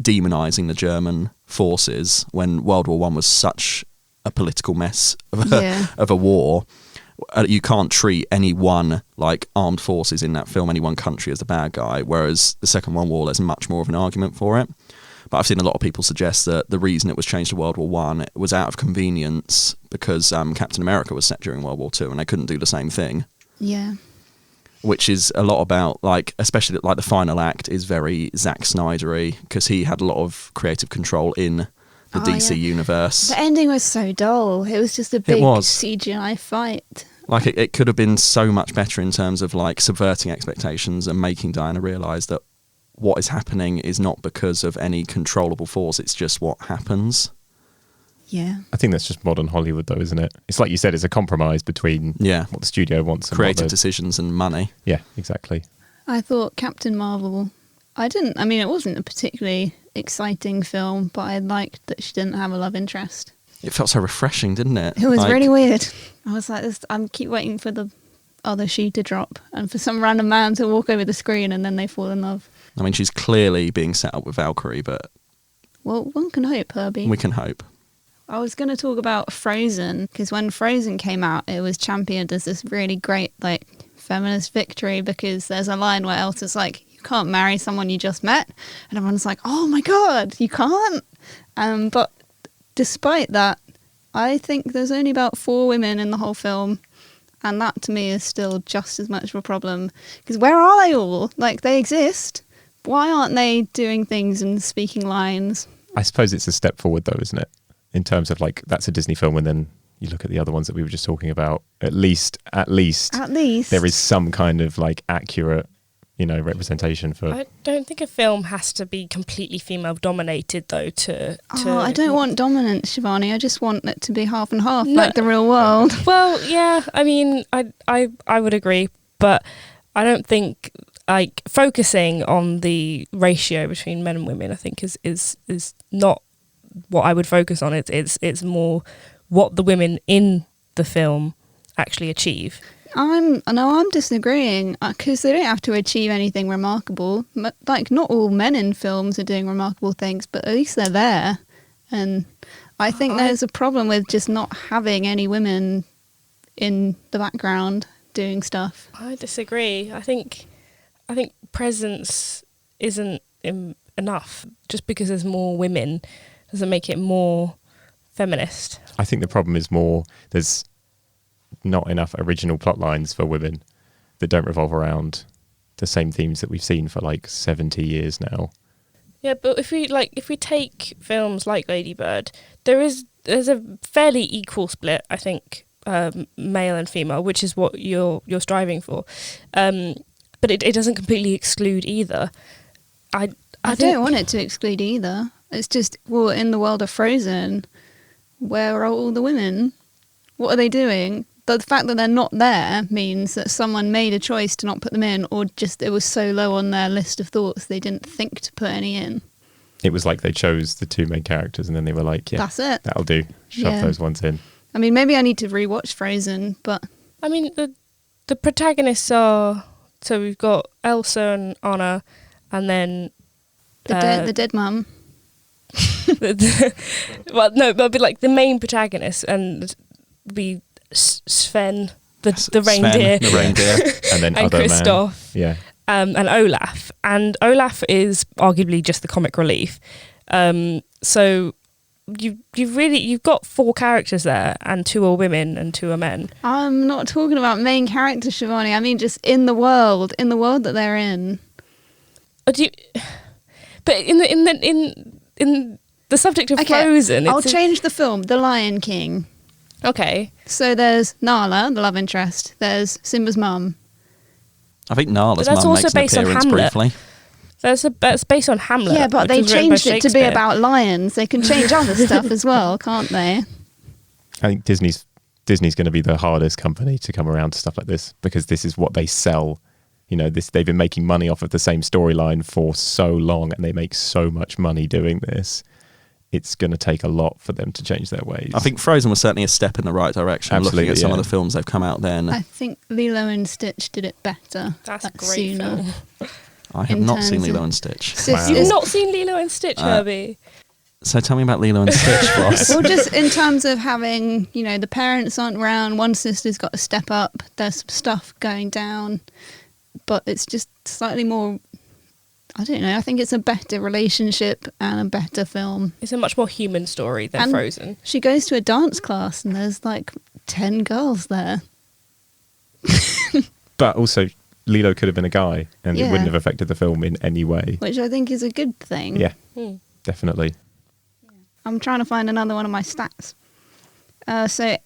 Speaker 2: demonising the German forces, when World War One was such a political mess of a war. You can't treat any one like armed forces in that film, any one country, as the bad guy, whereas the Second World War, there's much more of an argument for it. But I've seen a lot of people suggest that the reason it was changed to World War One was out of convenience, because Captain America was set during World War Two and they couldn't do the same thing.
Speaker 1: Yeah.
Speaker 2: Which is a lot about, like, especially like the final act is very Zack Snydery, because he had a lot of creative control in the DC universe.
Speaker 1: The ending was so dull. It was just a big CGI fight.
Speaker 2: Like, it could have been so much better in terms of like subverting expectations and making Diana realise that what is happening is not because of any controllable force, it's just what happens.
Speaker 1: Yeah.
Speaker 4: I think that's just modern Hollywood though, isn't it? It's like you said, it's a compromise between what the studio wants and
Speaker 2: creative decisions and money.
Speaker 4: Yeah, exactly.
Speaker 1: I thought Captain Marvel, it wasn't a particularly exciting film, but I liked that she didn't have a love interest.
Speaker 2: It felt so refreshing, didn't it?
Speaker 1: It was really weird. I was like, I keep waiting for the other shoe to drop and for some random man to walk over the screen and then they fall in love.
Speaker 2: I mean, she's clearly being set up with Valkyrie, but...
Speaker 1: Well, one can hope, Herbie.
Speaker 2: We can hope.
Speaker 1: I was going to talk about Frozen, because when Frozen came out, it was championed as this really great, like, feminist victory, because there's a line where Elsa's like, you can't marry someone you just met. And everyone's like, oh my God, you can't? But despite that, I think there's only about 4 women in the whole film. And that, to me, is still just as much of a problem. Because where are they all? Like, they exist. Why aren't they doing things and speaking lines?
Speaker 4: I suppose it's a step forward, though, isn't it? In terms of, like, that's a Disney film, and then you look at the other ones that we were just talking about. At least there is some kind of, like, accurate, representation for...
Speaker 3: I don't think a film has to be completely female-dominated, though, to...
Speaker 1: I don't want dominance, Shivani. I just want it to be half and half, like the real world.
Speaker 3: Well, yeah, I mean, I would agree, but I don't think... Like, focusing on the ratio between men and women, I think is not what I would focus on. It's more what the women in the film actually achieve. I'm disagreeing, because they don't have to achieve anything remarkable. Like, not all men in films are doing remarkable things, but at least they're there. And I think there's a problem with just not having any women in the background doing stuff. I disagree. I think presence isn't enough. Just because there's more women doesn't make it more feminist.
Speaker 4: I think the problem is more there's not enough original plot lines for women that don't revolve around the same themes that we've seen for like 70 years now.
Speaker 3: Yeah, but if we take films like Lady Bird, there's a fairly equal split, I think, male and female, which is what you're striving for. But it doesn't completely exclude either. I
Speaker 1: don't want it to exclude either. It's just, well, in the world of Frozen, where are all the women? What are they doing? The fact that they're not there means that someone made a choice to not put them in, or just it was so low on their list of thoughts they didn't think to put any in.
Speaker 4: It was like they chose the 2 main characters and then they were like, yeah,
Speaker 1: that's it.
Speaker 4: That'll do. Shove those ones in.
Speaker 1: I mean, maybe I need to rewatch Frozen, but... I
Speaker 3: mean, the protagonists are... So we've got Elsa and Anna, and then...
Speaker 1: The dead mum.
Speaker 3: Well, no, but like the main protagonist, and be Sven, the reindeer.
Speaker 2: The reindeer.
Speaker 4: And then
Speaker 3: and
Speaker 4: other
Speaker 3: Kristoff.
Speaker 4: Man. Yeah.
Speaker 3: And Olaf. And Olaf is arguably just the comic relief. So you've got 4 characters there, and 2 are women and 2 are men.
Speaker 1: I'm not talking about main characters, Shivani. I mean just in the world that they're in.
Speaker 3: But in the subject of Frozen,
Speaker 1: I'll change the film. The Lion King.
Speaker 3: Okay.
Speaker 1: So there's Nala, the love interest. There's Simba's mum.
Speaker 2: I think Nala's mum makes an appearance briefly.
Speaker 3: That's based on Hamlet.
Speaker 1: Yeah, but they changed it to be about lions. They can change other stuff as well, can't they?
Speaker 4: I think Disney's going to be the hardest company to come around to stuff like this, because this is what they sell. They've been making money off of the same storyline for so long, and they make so much money doing this. it's going to take a lot for them to change their ways.
Speaker 2: I think Frozen was certainly a step in the right direction.
Speaker 4: Absolutely,
Speaker 2: looking at some
Speaker 4: yeah.
Speaker 2: of the films they've come out then.
Speaker 1: I think Lilo and Stitch did it better.
Speaker 3: That's a
Speaker 1: like,
Speaker 3: great
Speaker 1: sooner.
Speaker 3: film.
Speaker 2: I have
Speaker 1: in
Speaker 2: not seen
Speaker 1: terms
Speaker 2: Lilo
Speaker 1: of-
Speaker 2: and Stitch.
Speaker 1: Sis-
Speaker 3: You've
Speaker 1: is-
Speaker 3: not seen Lilo and Stitch, Herbie?
Speaker 2: So tell me about Lilo and Stitch, Floss.
Speaker 1: Well, just in terms of having, the parents aren't around, one sister's got to step up, there's stuff going down, but it's just slightly more, I don't know, I think it's a better relationship and a better film.
Speaker 3: It's a much more human story than
Speaker 1: And
Speaker 3: Frozen.
Speaker 1: She goes to a dance class and there's like 10 girls there.
Speaker 4: But also, Lilo could have been a guy, and it
Speaker 1: Yeah.
Speaker 4: wouldn't have affected the film in any way.
Speaker 1: Which I think is a good thing.
Speaker 4: Yeah,
Speaker 3: Hmm.
Speaker 4: definitely.
Speaker 1: I'm trying to find another one of my stats. So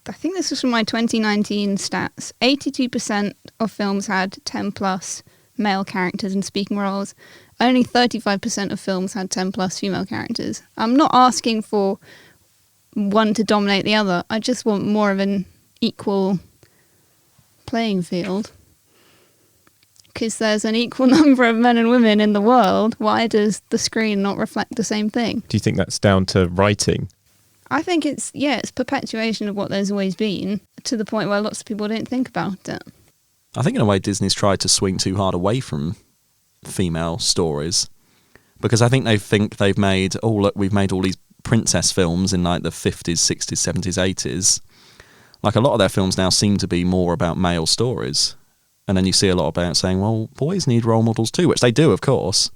Speaker 1: I think this was from my 2019 stats. 82% of films had 10 plus male characters in speaking roles. Only 35% of films had 10 plus female characters. I'm not asking for one to dominate the other. I just want more of an equal playing field. Because there's an equal number of men and women in the world, why does the screen not reflect the same thing?
Speaker 4: Do you think that's down to writing?
Speaker 1: I think it's perpetuation of what there's always been, to the point where lots of people don't think about it.
Speaker 2: I think in a way Disney's tried to swing too hard away from female stories, because I think they think they've made, oh look, we've made all these princess films in like the 50s, 60s, 70s, 80s. Like a lot of their films now seem to be more about male stories. And then you see a lot about saying, well, boys need role models too, which they do, of course.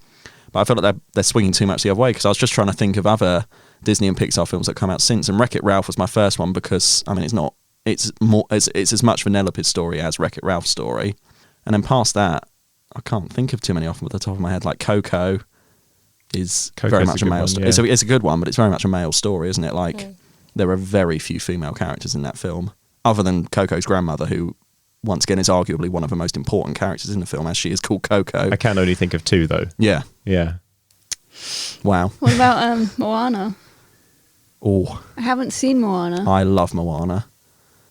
Speaker 2: But I feel like they're swinging too much the other way, because I was just trying to think of other Disney and Pixar films that come out since. And Wreck-It Ralph was my first one because, I mean, it's as much Vanellope's story as Wreck-It Ralph's story. And then past that, I can't think of too many off the top of my head. Like Coco is very much a male story. It's a good one, but it's very much a male story, isn't it? Like, there are very few female characters in that film, other than Coco's grandmother, who once again is arguably one of the most important characters in the film, as she is called Coco.
Speaker 4: I can only think of two, though.
Speaker 2: Yeah.
Speaker 4: Yeah.
Speaker 2: Wow.
Speaker 1: What about Moana?
Speaker 2: Oh,
Speaker 1: I haven't seen Moana.
Speaker 2: I love Moana.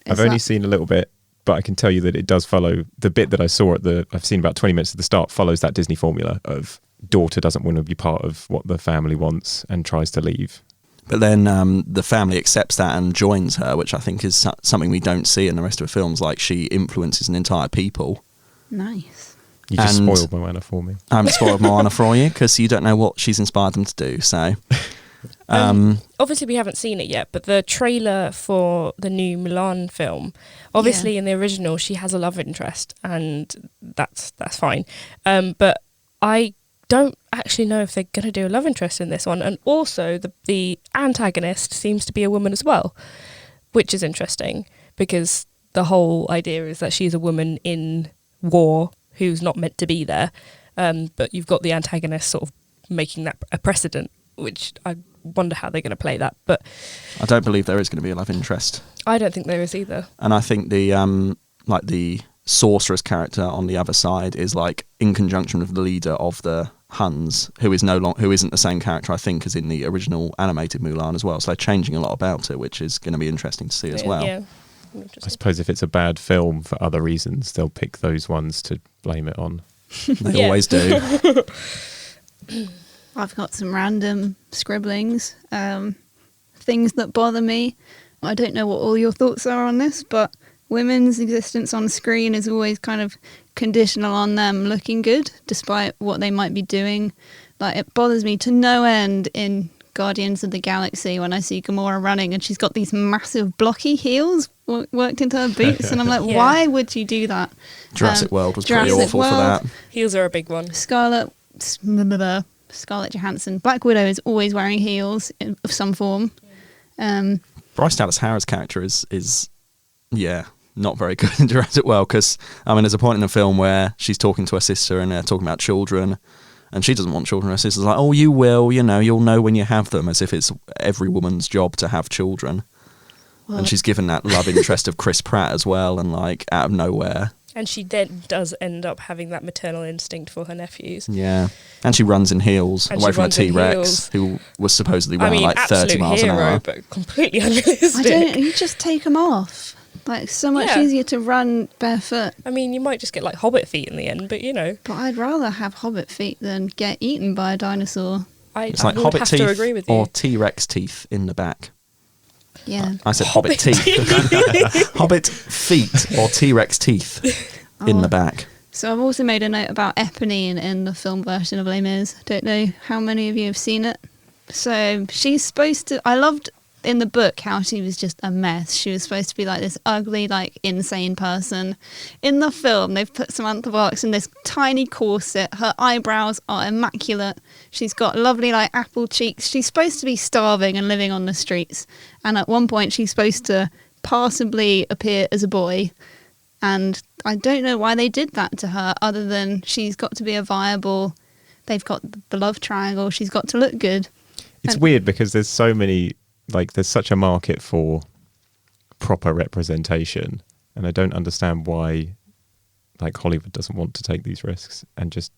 Speaker 4: I've only seen a little bit, but I can tell you that it does follow the bit that I saw I've seen about 20 minutes at the start, follows that Disney formula of daughter doesn't want to be part of what the family wants and tries to leave.
Speaker 2: But then the family accepts that and joins her, which I think is something we don't see in the rest of the films. Like, she influences an entire people.
Speaker 1: Nice.
Speaker 4: You just
Speaker 2: And-
Speaker 4: spoiled Moana for me.
Speaker 2: I haven't spoiled Moana for you, because you don't know what she's inspired them to do. So,
Speaker 3: Obviously, we haven't seen it yet, but the trailer for the new Mulan film, obviously in the original, she has a love interest, and that's fine. But I don't actually know if they're going to do a love interest in this one. And also, the antagonist seems to be a woman as well, which is interesting, because the whole idea is that she's a woman in war who's not meant to be there. But you've got the antagonist sort of making that a precedent, which I wonder how they're going to play that. But
Speaker 2: I don't believe there is going to be a love interest.
Speaker 3: I don't think there is either.
Speaker 2: And I think the sorceress character on the other side is like in conjunction with the leader of the Huns, who isn't the same character, I think, as in the original animated Mulan as well. So they're changing a lot about it, which is going to be interesting to see as well.
Speaker 3: Yeah.
Speaker 4: I
Speaker 3: Interesting.
Speaker 4: suppose if it's a bad film for other reasons, they'll pick those ones to blame it on.
Speaker 2: They
Speaker 3: Yeah.
Speaker 2: always do.
Speaker 1: I've got some random scribblings, things that bother me. I don't know what all your thoughts are on this, but women's existence on screen is always kind of conditional on them looking good, despite what they might be doing. Like, it bothers me to no end in Guardians of the Galaxy when I see Gamora running and she's got these massive blocky heels worked into her boots, and I'm like,
Speaker 3: Yeah.
Speaker 1: why would you do that?
Speaker 2: Jurassic World was pretty
Speaker 1: Jurassic
Speaker 2: awful for
Speaker 1: World.
Speaker 2: that.
Speaker 3: Heels are a big one.
Speaker 1: Scarlett Johansson. Black Widow is always wearing heels of some form.
Speaker 2: Bryce Dallas Howard's character is not very good in Jurassic World, because I mean, there's a point in the film where she's talking to her sister and they're talking about children, and she doesn't want children. Her sister's like, oh, you will, you'll know when you have them, as if it's every woman's job to have children.
Speaker 1: Well,
Speaker 2: And she's given that love interest of Chris Pratt as well, and like out of nowhere.
Speaker 3: And she then does end up having that maternal instinct for her nephews.
Speaker 2: Yeah. And she runs in heels
Speaker 3: And
Speaker 2: away
Speaker 3: she
Speaker 2: from a
Speaker 3: runs in
Speaker 2: T-Rex
Speaker 3: heels.
Speaker 2: who was supposedly
Speaker 3: I
Speaker 2: running
Speaker 3: mean,
Speaker 2: like 30
Speaker 3: absolute
Speaker 2: miles an
Speaker 3: hero,
Speaker 2: hour.
Speaker 3: but completely unrealistic.
Speaker 1: you just take them off. Like, so much
Speaker 3: Yeah.
Speaker 1: easier to run barefoot.
Speaker 3: I mean, you might just get like hobbit feet in the end, but
Speaker 1: But I'd rather have hobbit feet than get eaten by a dinosaur.
Speaker 2: It's like
Speaker 3: would
Speaker 2: hobbit
Speaker 3: have
Speaker 2: teeth
Speaker 3: to agree with you.
Speaker 2: or T-Rex teeth in the back.
Speaker 1: Yeah.
Speaker 2: I said hobbit teeth. Hobbit feet or T-Rex teeth in the back.
Speaker 1: So I've also made a note about Eponine in the film version of Les Mis. Don't know how many of you have seen it. So she's supposed to... I loved in the book how she was just a mess. She was supposed to be like this ugly, like insane person. In the film, they've put Samantha Fox in this tiny corset. Her eyebrows are immaculate. She's got lovely, like, apple cheeks. She's supposed to be starving and living on the streets. And at one point, she's supposed to passably appear as a boy. And I don't know why they did that to her, other than she's got to be a viable... They've got the love triangle. She's got to look good.
Speaker 4: It's weird because there's so many... Like, there's such a market for proper representation, and I don't understand why, like, Hollywood doesn't want to take these risks and just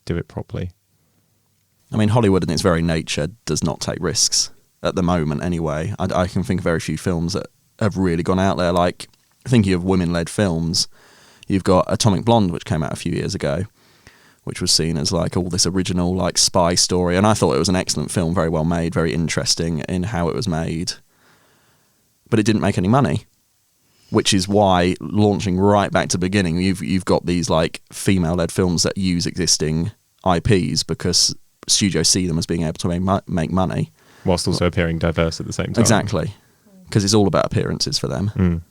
Speaker 4: do it properly.
Speaker 2: I mean, Hollywood in its very nature does not take risks at the moment anyway. I can think of very few films that have really gone out there. Like, thinking of women-led films, you've got Atomic Blonde, which came out a few years ago, which was seen as like all this original like spy story, and I thought it was an excellent film, very well made, very interesting in how it was made, but it didn't make any money, which is why launching right back to the beginning, you've got these like female-led films that use existing IPs because studios see them as being able to make money
Speaker 4: whilst also appearing diverse at the same time.
Speaker 2: Exactly, because it's all about appearances for them.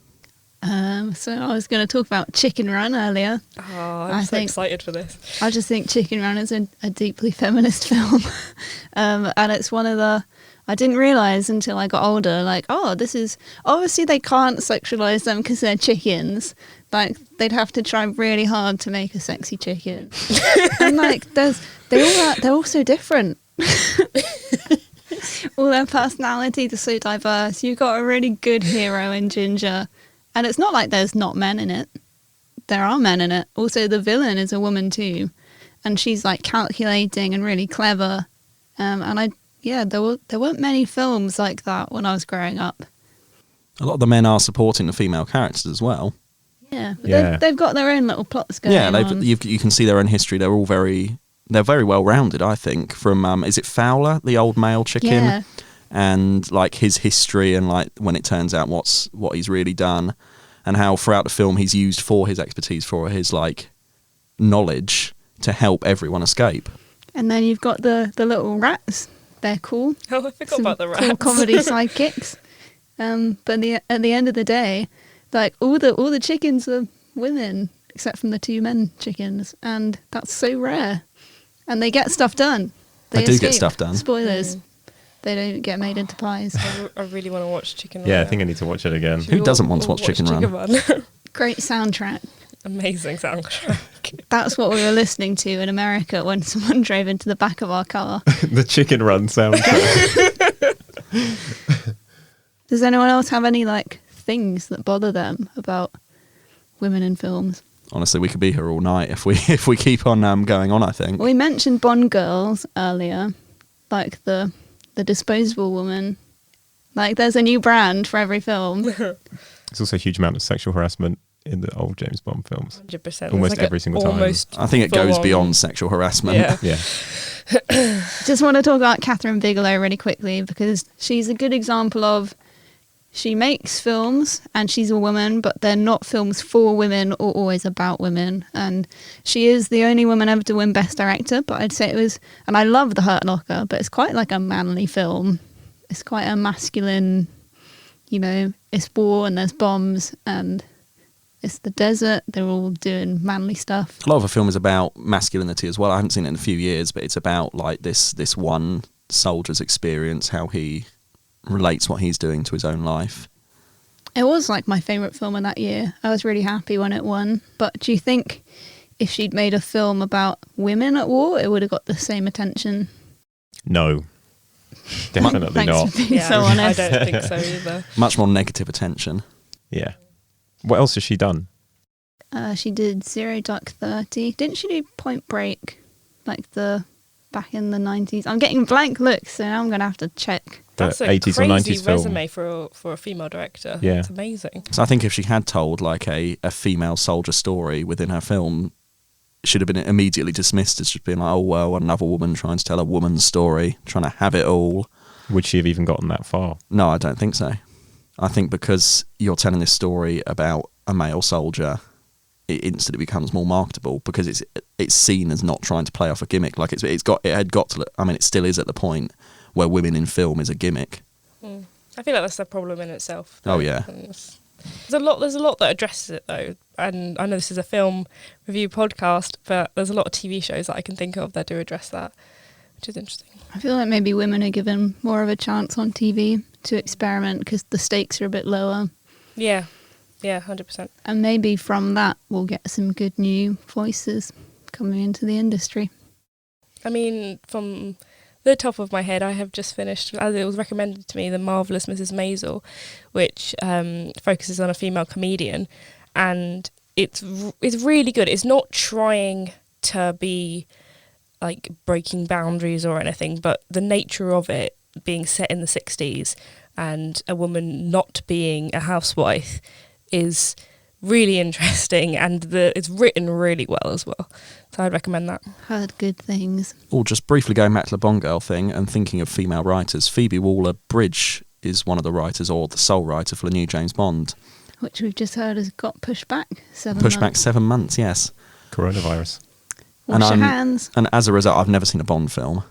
Speaker 1: So I was going to talk about Chicken Run earlier.
Speaker 3: Oh, I'm so excited for this.
Speaker 1: I just think Chicken Run is a deeply feminist film. And it's one of the... I didn't realise until I got older, like, oh, this is... Obviously they can't sexualise them because they're chickens. Like, they'd have to try really hard to make a sexy chicken. And, like, they're all so different. All their personalities are so diverse. You've got a really good hero in Ginger. And it's not like there's not men in it. There are men in it. Also, the villain is a woman too. And she's like calculating and really clever. And there weren't many films like that when I was growing up.
Speaker 2: A lot of the men are supporting the female characters as well.
Speaker 1: Yeah, but they've got their own little plots going on.
Speaker 2: You can see their own history. They're all very well rounded, I think. From is it Fowler, the old male chicken?
Speaker 1: Yeah.
Speaker 2: And like his history and like when it turns out what he's really done, and how throughout the film he's used for his expertise, for his like knowledge to help everyone escape.
Speaker 1: And then you've got the little rats. They're cool.
Speaker 3: Oh, I forgot about the rats.
Speaker 1: Cool comedy sidekicks. But at the end of the day, like all the chickens are women except from the two men chickens, and that's so rare. And they get stuff done.
Speaker 2: They do get stuff done.
Speaker 1: Spoilers. They don't get made into pies.
Speaker 3: I really want to watch Chicken Run.
Speaker 4: Yeah, I think I need to watch it again.
Speaker 2: Who doesn't want to watch Chicken Run?
Speaker 1: Great soundtrack.
Speaker 3: Amazing soundtrack.
Speaker 1: That's what we were listening to in America when someone drove into the back of our car.
Speaker 4: The Chicken Run soundtrack.
Speaker 1: Does anyone else have any like things that bother them about women in films?
Speaker 2: Honestly, we could be here all night if we keep on going on, I think.
Speaker 1: We mentioned Bond girls earlier, like the disposable woman. Like, there's a new brand for every film.
Speaker 4: There's also a huge amount of sexual harassment in the old James Bond films.
Speaker 3: 100%.
Speaker 4: Almost every single time.
Speaker 2: I think it goes beyond sexual harassment.
Speaker 4: Yeah.
Speaker 1: Just want to talk about Catherine Bigelow really quickly, because she's a good example of, she makes films and she's a woman, but they're not films for women or always about women. And she is the only woman ever to win Best Director, but I'd say it was, and I love The Hurt Locker, but it's quite like a manly film. It's quite a masculine, it's war and there's bombs and it's the desert. They're all doing manly stuff.
Speaker 2: A lot of the film is about masculinity as well. I haven't seen it in a few years, but it's about like this one soldier's experience, how he relates what he's doing to his own life.
Speaker 1: It was like my favourite film of that year. I was really happy when it won. But do you think if she'd made a film about women at war, it would have got the same attention?
Speaker 4: No. Definitely
Speaker 1: Thanks
Speaker 4: not.
Speaker 1: for being so honest.
Speaker 3: I don't think so either.
Speaker 2: Much more negative attention.
Speaker 4: Yeah. What else has she done?
Speaker 1: She did Zero Dark 30. Didn't she do Point Break? Like back in the 90s. I'm getting blank looks, so now I'm going to have to check.
Speaker 3: That's a
Speaker 4: 80s or 90s
Speaker 3: crazy
Speaker 4: film.
Speaker 3: resume for a female director.
Speaker 4: Yeah.
Speaker 3: It's amazing.
Speaker 2: So I think if she had told like a female soldier story within her film, should have been immediately dismissed as just being like, oh, well, another woman trying to tell a woman's story, trying to have it all.
Speaker 4: Would she have even gotten that far?
Speaker 2: No, I don't think so. I think because you're telling this story about a male soldier, it instantly becomes more marketable because it's seen as not trying to play off a gimmick. Like it had got to. I mean, it still is at the point where women in film is a gimmick.
Speaker 3: I feel like that's a problem in itself.
Speaker 2: Oh yeah.
Speaker 3: There's a lot that addresses it though, and I know this is a film review podcast, but there's a lot of TV shows that I can think of that do address that, which is interesting.
Speaker 1: I feel like maybe women are given more of a chance on TV to experiment because the stakes are a bit lower.
Speaker 3: Yeah, 100%.
Speaker 1: And maybe from that we'll get some good new voices coming into the industry.
Speaker 3: I mean, from the top of my head, I have just finished, as it was recommended to me, The Marvellous Mrs. Maisel, which focuses on a female comedian, and it's really good. It's not trying to be like breaking boundaries or anything, but the nature of it being set in the 60s and a woman not being a housewife is really interesting, and it's written really well as well. So I'd recommend that.
Speaker 1: Heard good things.
Speaker 2: Or just briefly going back to the Bond girl thing and thinking of female writers, Phoebe Waller-Bridge is one of the writers, or the sole writer for the new James Bond.
Speaker 1: Which we've just heard has got pushed back 7 months.
Speaker 2: Pushed back 7 months, yes.
Speaker 4: Coronavirus.
Speaker 1: Wash your hands.
Speaker 2: And as a result, I've never seen a Bond film.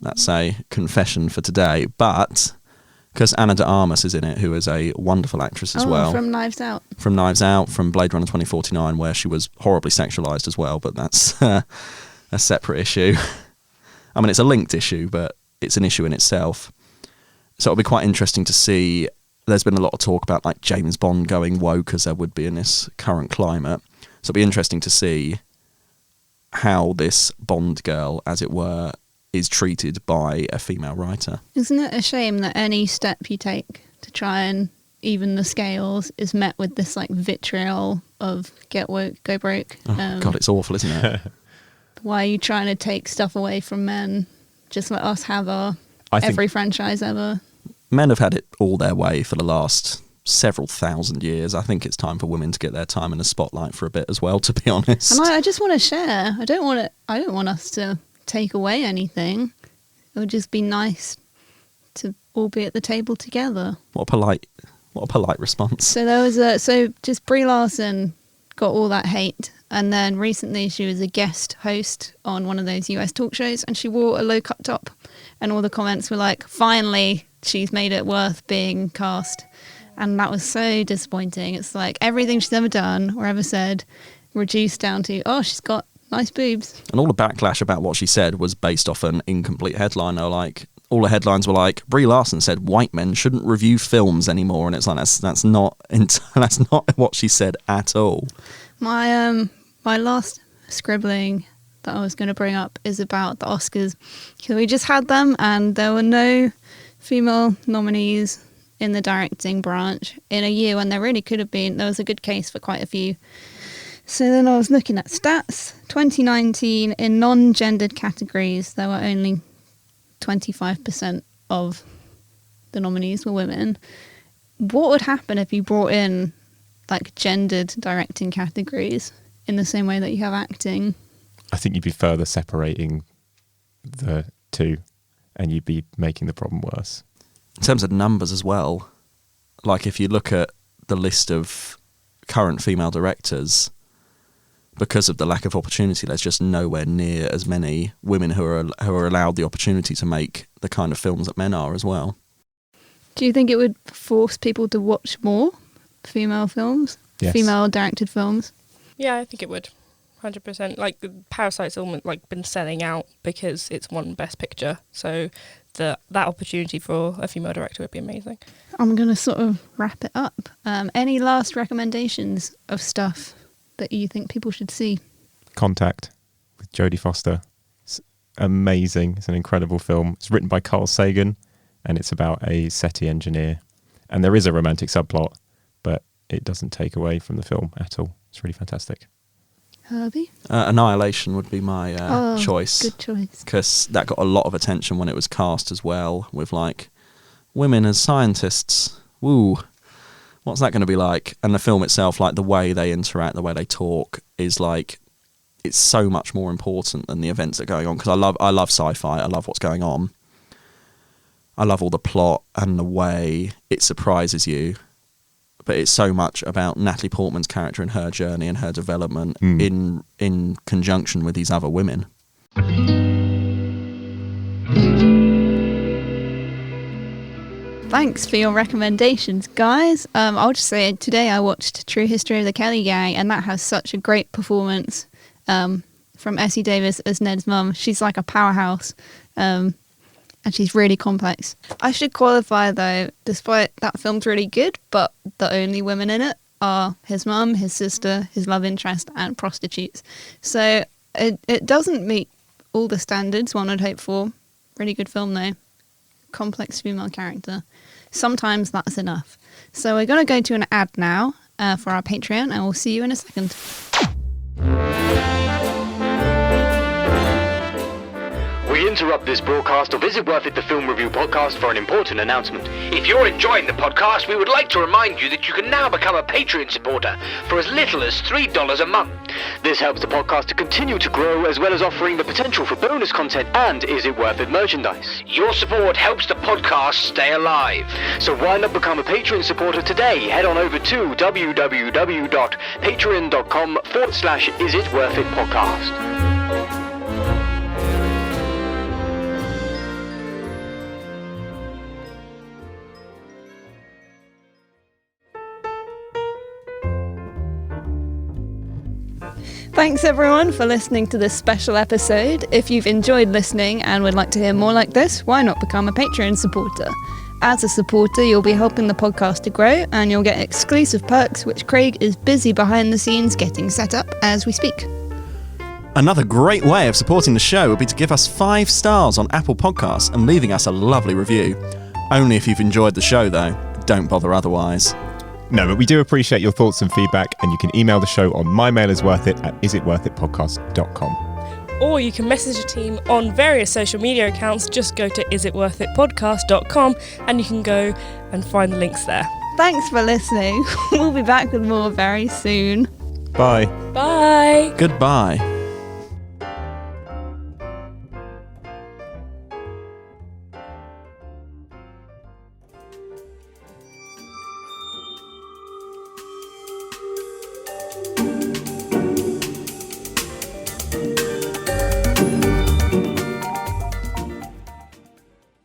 Speaker 2: That's a confession for today. But because Ana de Armas is in it, who is a wonderful actress as well.
Speaker 1: From Knives Out.
Speaker 2: From Knives Out, from Blade Runner 2049, where she was horribly sexualised as well, but that's a separate issue. I mean, it's a linked issue, but it's an issue in itself. So it'll be quite interesting to see. There's been a lot of talk about like James Bond going woke, as there would be in this current climate. So it'll be interesting to see how this Bond girl, as it were, is treated by a female writer.
Speaker 1: Isn't it a shame that any step you take to try and even the scales is met with this like vitriol of get woke, go broke?
Speaker 2: Oh, God, it's awful, isn't it?
Speaker 1: Why are you trying to take stuff away from men? Just let us have every franchise ever.
Speaker 2: Men have had it all their way for the last several thousand years. I think it's time for women to get their time in the spotlight for a bit as well, to be honest.
Speaker 1: And I just want to share. I don't want us to take away anything. It would just be nice to all be at the table together.
Speaker 2: What a polite response.
Speaker 1: So there was just Brie Larson got all that hate, and then recently she was a guest host on one of those US talk shows, and she wore a low cut top, and all the comments were like, finally she's made it worth being cast. And that was so disappointing. It's like everything she's ever done or ever said reduced down to, oh, she's got nice boobs. And
Speaker 2: all the backlash about what she said was based off an incomplete headline. Like, all the headlines were like, Brie Larson said white men shouldn't review films anymore, and it's like that's not what she said at all.
Speaker 1: My last scribbling that I was going to bring up is about the Oscars, because we just had them and there were no female nominees in the directing branch in a year when there really could have been. There was a good case for quite a few. So then I was looking at stats. 2019, in non-gendered categories, there were only 25% of the nominees were women. What would happen if you brought in like gendered directing categories in the same way that you have acting?
Speaker 4: I think you'd be further separating the two, and you'd be making the problem worse.
Speaker 2: In terms of numbers as well, like if you look at the list of current female directors, because of the lack of opportunity, there's just nowhere near as many women who are allowed the opportunity to make the kind of films that men are as well.
Speaker 1: Do you think it would force people to watch more female films?
Speaker 4: Yes.
Speaker 1: Female directed films?
Speaker 3: Yeah, I think it would. 100%. Like, Parasite's almost like been selling out because it's won Best Picture. So that opportunity for a female director would be amazing.
Speaker 1: I'm going to sort of wrap it up. Any last recommendations of stuff that you think people should see?
Speaker 4: Contact with Jodie Foster. It's amazing. It's an incredible film. It's written by Carl Sagan, and it's about a SETI engineer. And there is a romantic subplot, but it doesn't take away from the film at all. It's really fantastic.
Speaker 1: Herbie?
Speaker 2: Annihilation would be my choice.
Speaker 1: Good choice.
Speaker 2: Because that got a lot of attention when it was cast as well, with like women as scientists. Woo. What's that going to be like? And the film itself, like the way they interact, the way they talk, is like it's so much more important than the events that are going on, because I love sci-fi. I love what's going on. I love all the plot and the way it surprises you. But it's so much about Natalie Portman's character and her journey and her development in conjunction with these other women.
Speaker 1: Thanks for your recommendations, guys. I'll just say today I watched True History of the Kelly Gang, and that has such a great performance from Essie Davis as Ned's mum. She's like a powerhouse, and she's really complex. I should qualify though, despite that film's really good, but the only women in it are his mum, his sister, his love interest, and prostitutes. So it doesn't meet all the standards one would hope for. Really good film though. Complex female character. Sometimes that's enough. So we're going to go to an ad now for our Patreon, and we'll see you in a second.
Speaker 5: We interrupt this broadcast of Is It Worth It, the film review podcast, for an important announcement. If you're enjoying the podcast, we would like to remind you that you can now become a Patreon supporter for as little as $3 a month. This helps the podcast to continue to grow, as well as offering the potential for bonus content and Is It Worth It merchandise. Your support helps the podcast stay alive. So why not become a Patreon supporter today? Head on over to www.patreon.com/isitworthitpodcast.
Speaker 1: Thanks everyone for listening to this special episode. If you've enjoyed listening and would like to hear more like this, why not become a Patreon supporter? As a supporter, you'll be helping the podcast to grow, and you'll get exclusive perks, which Craig is busy behind the scenes getting set up as we speak.
Speaker 2: Another great way of supporting the show would be to give us 5 stars on Apple Podcasts and leaving us a lovely review. Only if you've enjoyed the show though. Don't bother otherwise.
Speaker 4: No, but we do appreciate your thoughts and feedback, and you can email the show on mymail@isitworthitpodcast.com.
Speaker 3: Or you can message the team on various social media accounts. Just go to isitworthitpodcast.com and you can go and find the links there.
Speaker 1: Thanks for listening. We'll be back with more very soon.
Speaker 4: Bye.
Speaker 3: Bye.
Speaker 2: Goodbye.